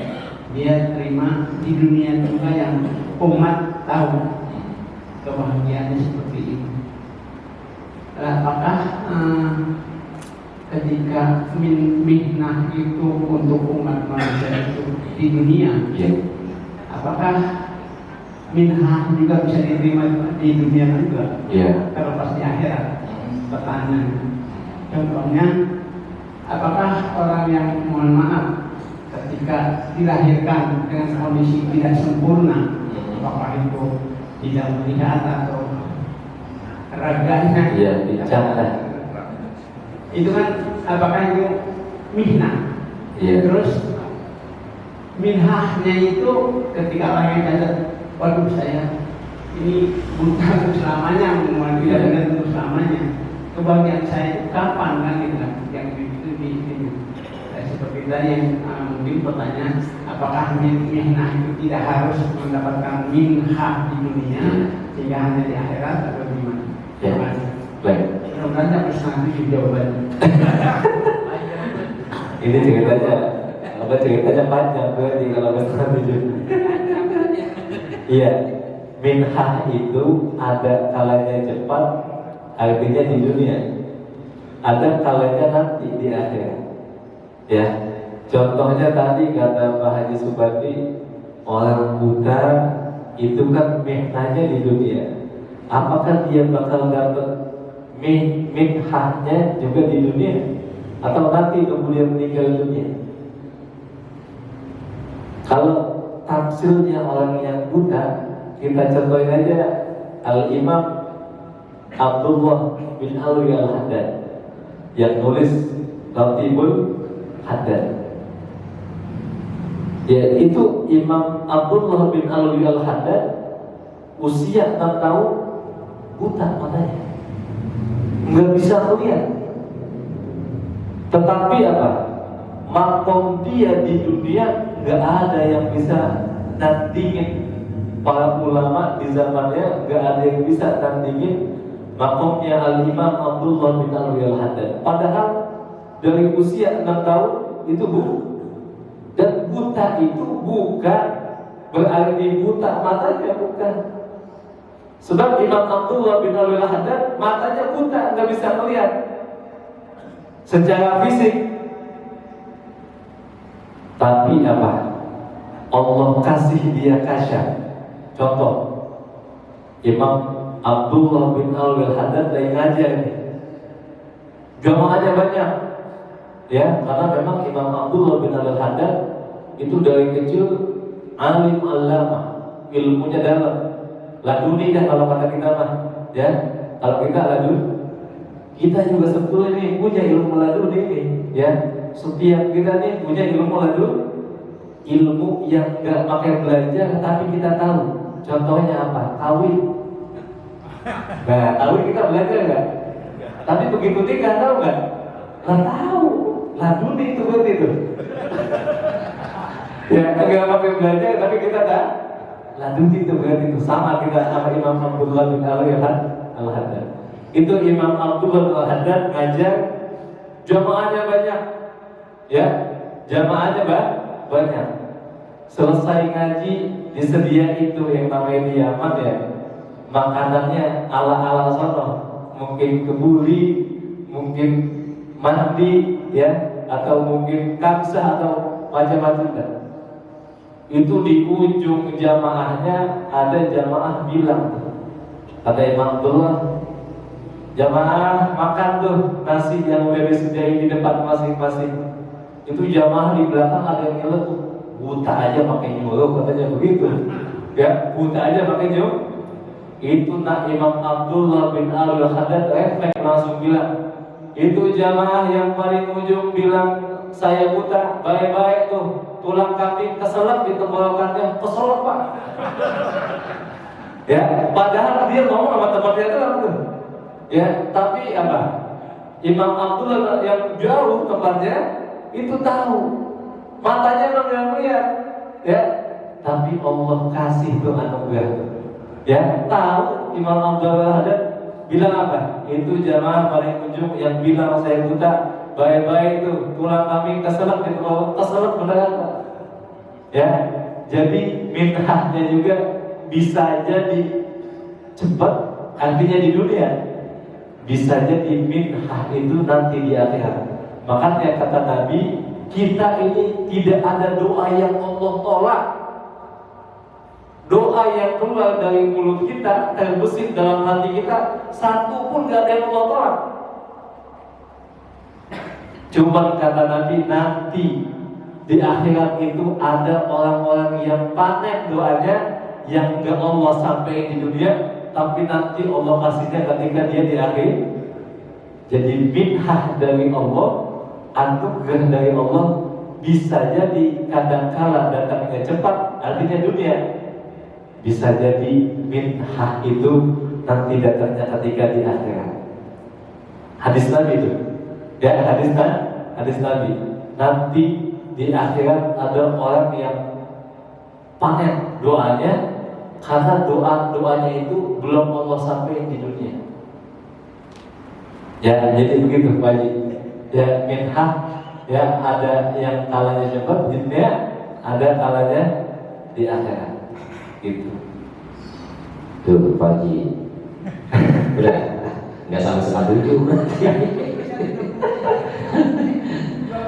dia terima di dunia juga yang umat tahu kebahagiaannya seperti itu. Apakah ketika mihnah itu untuk umat manusia itu di dunia, apakah minhah juga bisa diterima di dunia juga? Kalau pas di akhirat, pertanyaan. Contohnya, apakah orang yang mohon maaf ketika dilahirkan dengan kondisi tidak sempurna, apakah itu tidak melihat atau raganya? Iya, bicara. Itu kan apakah itu mihnah? Iya. Terus minhahnya itu ketika orang yang cacat, waduh saya ini buta untuk selamanya, mohon tidak benar untuk selamanya. Kebahagiaan saya itu kapan kan gitu kan? Yang itu di seperti tadi yang mungkin pertanyaan, apakah mihnah itu tidak harus mendapatkan minhah di dunia sehingga hanya di akhirat atau gimana? Ya. Baik. Mudah-mudahan dapat sangat jawabannya. Ini ceritanya panjang berarti kalau nggak jujur. Iya, minhah itu ada kalanya cepat, artinya di dunia. Ada kalanya nanti di akhir. Ya, contohnya tadi kata Pak Haji Subati, orang buta itu kan mihnahnya di dunia. Apakah dia bakal dapat minhahnya juga di dunia? Atau nanti kemudian meninggal dunia? Kalau tafsirnya orang yang buta, kita contohin aja Al-Imam Abdullah bin Alwi Al-Haddad yang nulis Ratibul Haddad. Ya, itu Imam Abdullah bin Alwi Al-Haddad usia 6 tahun buta matanya, nggak bisa melihat. Tetapi apa? Makom dia di dunia nggak ada yang bisa nandingin. Para ulama di zamannya nggak ada yang bisa nandingin makomnya Al-Imam Abdullah bin Alwi Al-Haddad. Padahal dari usia 6 tahun itu dan buta itu bukan berarti buta matanya, bukan. Sebab Imam Abdullah bin Alwi Al-Haddad matanya buta, nggak bisa melihat secara fisik. Tapi apa? Allah kasih dia kasyaf. Contoh, Imam Abdullah bin Alwi Al-Haddad lagi ngajar nih, jamaahnya banyak, ya, karena memang Imam Abdullah bin Alwi Al-Haddad itu dari kecil alim alama, ilmunya dalam, laduni dah kalau kata kita mah, ya. Kalau kita ladun, kita juga sebetulnya nih punya ilmu laduni nih, ya. Setiap kita nih punya ilmu ladun, ilmu yang gak pakai belajar tapi kita tahu. Contohnya apa? Tauhid. Nah, tauhid kita belajar nggak? Tapi begitu nikah tahu nggak? Lah tahu. Laduni itu berarti itu. Ya, nggak pakai belajar tapi kita tahu. Laduni itu berarti itu sama kita sama Imam Abdullah bin Alwi Al-Haddad. Itu Imam Abdullah bin Al-Haddad ngajar, jamaahnya banyak, ya, jamaahnya banyak. Selesai ngaji disediain itu yang namanya di Yaman, ya, makanannya ala-ala sono, mungkin kebuli, mungkin mandi, ya, atau mungkin kamsah atau macam-macam. Itu di ujung jamaahnya ada jamaah bilang, kata Imam Abdullah, jamaah makan tuh nasi yang udah disediain di depan masing-masing. Itu jamaah di belakang ada yang nyeletuk, buta aja pakai nyuruh, katanya begitu, ya, buta aja pakai nyuruh. Itu nak Imam Abdullah bin Alwi Al-Haddad refleks langsung bilang, itu jamaah yang paling ujung bilang saya buta, baik-baik tuh, tulang kambing keselak di tenggorokannya, keselak Pak. Ya, padahal dia ngomong sama temannya itu tuh. Ya, tapi apa? Imam Abdullah yang jauh tempatnya itu tahu, matanya memang nggak melihat, ya. Tapi Allah kasih tuh anugerah. Ya, tahu Imam Abdullah ada bilang apa? Itu jamaah paling ujung yang bilang saya buta, baik-baik itu tulang kambing keselak di bawah, keselak beneran. Ya, jadi minhahnya juga bisa jadi cepat, artinya di dunia. Bisa jadi minhah itu nanti di akhirat. Makanya kata Nabi, kita ini tidak ada doa yang Allah tolak. Doa yang keluar dari mulut kita, terbesit dalam hati kita, satu pun gak ada yang Allah tolak. Cuma kata Nabi, nanti di akhirat itu ada orang-orang yang panen doanya, yang gak Allah sampai di dunia, tapi nanti Allah kasihnya ketika dia di akhir. Jadi minhah dari Allah, anugerah dari Allah, bisa jadi kadangkala datangnya cepat, artinya dunia. Bisa jadi minhah itu nanti datangnya ketika di akhirat. Hadis Nabi itu, ya hadis Nabi. Nanti di akhirat ada orang yang panen doanya, karena doanya itu belum Allah sampai di dunia. Ya, jadi begitu Pak Haji. Ya, minhah, ya ada yang kalanya cepat di dunia, ada kalanya di akhirat. Gitu. Tuh Pak Haji. Udah, nggak sama sekali itu.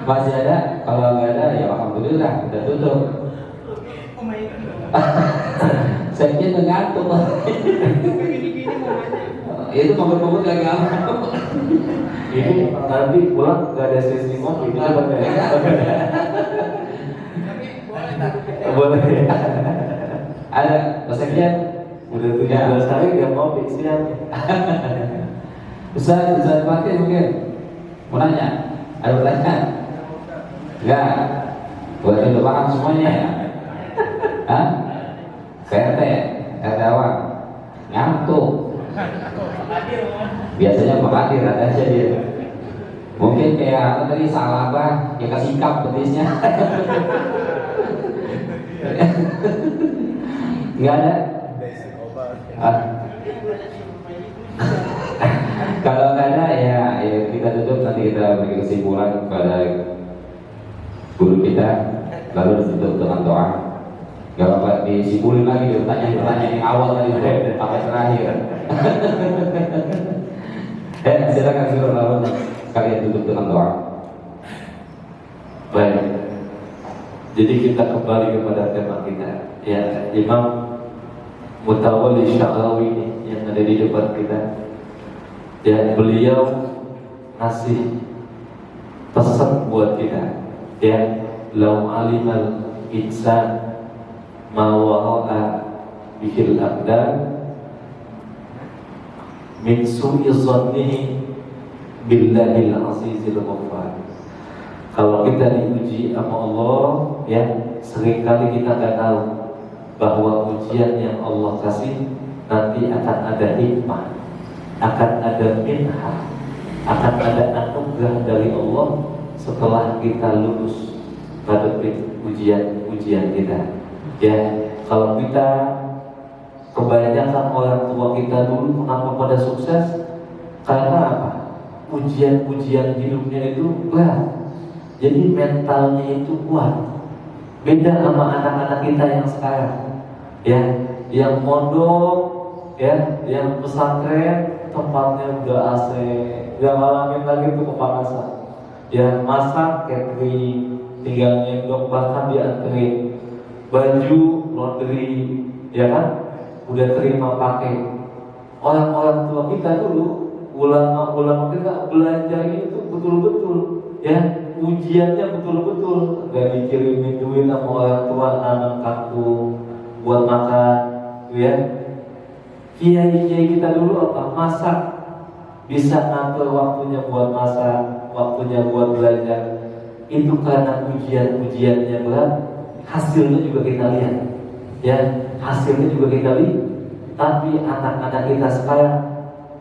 Masih ada? Kalau nggak ada, ya alhamdulillah kita tutup. Saya kira ngantuk. Itu momen-momen gak gampang. Ini nanti pulang gak ada sesi ngopi, kita pakai. Boleh. Ada, Ustaz Udah 17 hari gak ngopi siang. Ustaz Fatih mungkin mau nanya, ada pertanyaan? Enggak, buat udah paham semuanya ya? Hah? RT awang ngantuk. Biasanya menghadir ada aja dia. Mungkin kayak apa tadi salah bah, ya kesikap betisnya. Enggak ada. Kalau nggak ada ya kita tutup, nanti kita beri kesimpulan kepada guru kita, lalu ditutup dengan doa. Gak apa-apa disimpulin lagi pertanyaan yang awal tadi sampai terakhir. Silakan guru, lalu kalian tutup dengan doa. Baik. Jadi kita kembali kepada tema kita. Ya, Imam Mutawalli Sya'rawi ini yang ada di depan kita. Dan beliau ngasih pesan buat kita. Ya, lau alimal insan ma wara'a bihil aqdar min su'i zannihi billahil azizil ghaffar. Kalau kita diuji sama Allah, ya seringkali kita nggak tahu bahwa ujian yang Allah kasih nanti akan ada hikmah, akan ada minhah, akan ada anugerah dari Allah setelah kita lulus menghadapi ujian kita. Ya, kalau kita kebanyakan orang tua kita dulu mengapa pada sukses? Karena apa? Ujian-ujian hidupnya itu berat. Jadi mentalnya itu kuat. Beda sama anak-anak kita yang sekarang. Ya, yang mondok, ya, yang pesantren tempatnya udah AC, gak ngalamin lagi tuh kepanasan. Ya, masak catering, tinggal nyendok, bahkan dianterin. Baju laundry, ya kan, udah terima pakai. Orang-orang tua kita dulu, ulama-ulama kita belajar itu betul-betul, ya, ujiannya betul-betul. Gak dikirimin duit sama orang tua, nanam kangkung buat makan, ya. Kiai-kiai kita dulu apa? Masak, bisa ngatur waktunya buat masak, waktunya buat belajar. itu karena ujiannya berat, hasilnya juga kita lihat, ya, hasilnya juga kita lihat. Tapi anak-anak kita sekarang,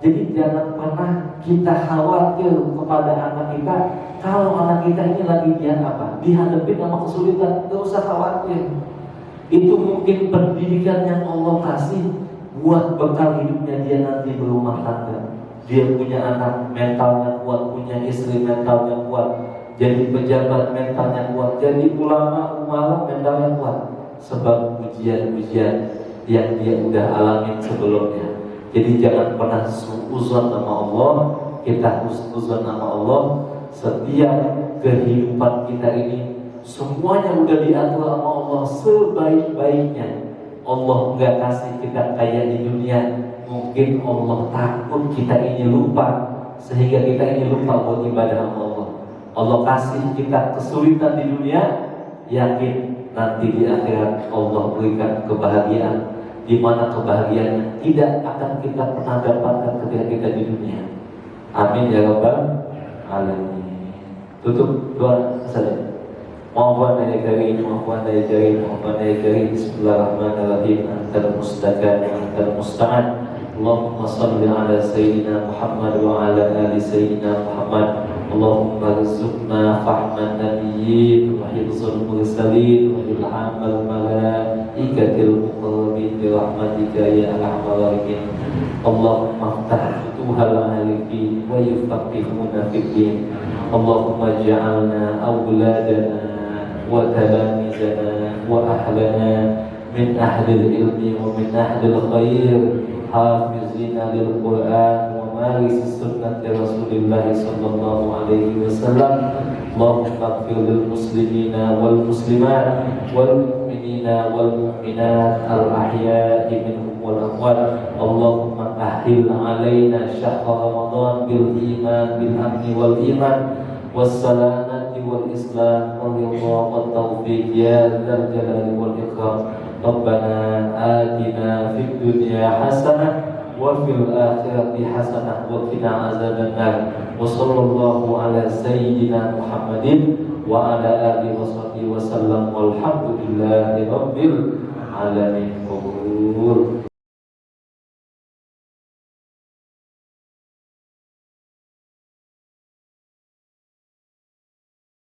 jadi jangan pernah kita khawatir kepada anak kita. Kalau anak kita ini lagi dihadapi sama kesulitan, gak usah khawatir. Itu mungkin pendidikan yang Allah kasih buat bekal hidupnya dia nanti berumah tangga. Dia punya anak, mentalnya kuat, punya istri, mentalnya kuat, jadi pejabat, mentalnya kuat, jadi ulama, mentalnya kuat. Sebab ujian-ujian yang dia udah alamin sebelumnya. Jadi jangan pernah suuzon sama Allah, kita husnuzon sama Allah. Setiap kehidupan kita ini semuanya udah diatur sama Allah sebaik-baiknya. Allah nggak kasih kita kaya di dunia, mungkin Allah takut kita ini lupa, sehingga kita ini lupa buat ibadah sama Allah. Allah kasih kita kesulitan di dunia, yakin nanti di akhirat Allah berikan kebahagiaan, di mana kebahagiaan tidak akan kita pernah dapatkan ketika kita di dunia. Amin ya rabbal alamin. Tutup doa saja. Mohon ya karim, mohon ya karim, mohon ya karim. Bismillahirrahmanirrahim. Antal mustaqan, antal musta'an. Allahumma salli ala sayyidina Muhammad wa ala ali sayyidina Muhammad. Allahumma rizukna fahman nabiyyin wa hifzul mursalin wa ilhamal malaikatil muqarrabin bi rahmatika ya arhamar rahimin. Allahumma aftah futuhal arifin wa yufaqihuna fid din. Allahumma ja'alna awladana wa talamizana wa ahlana min ahlil ilmi wa min ahlil khair, hafizina lil Qur'an wa marisi sunnati Rasulillah sallallahu alaihi wasallam. Allahumma ighfir lil muslimina wal muslimat wal mu'minina wal mu'minat al ahya'i minhum wal amwat. Allahumma ahil alaina syahra Ramadan bil iman bil amni wal iman was salamati wal islam wal ridha wat taufiq ya dzal jalali wal ikram. Rabbana atina fid dunya hasanah wa fil akhirati hasanah wa qina azabannar. Wa sallallahu ala sayyidina Muhammadin wa ala alihi wa sahbihi wa sallam. Walhamdulillahi rabbil alamin.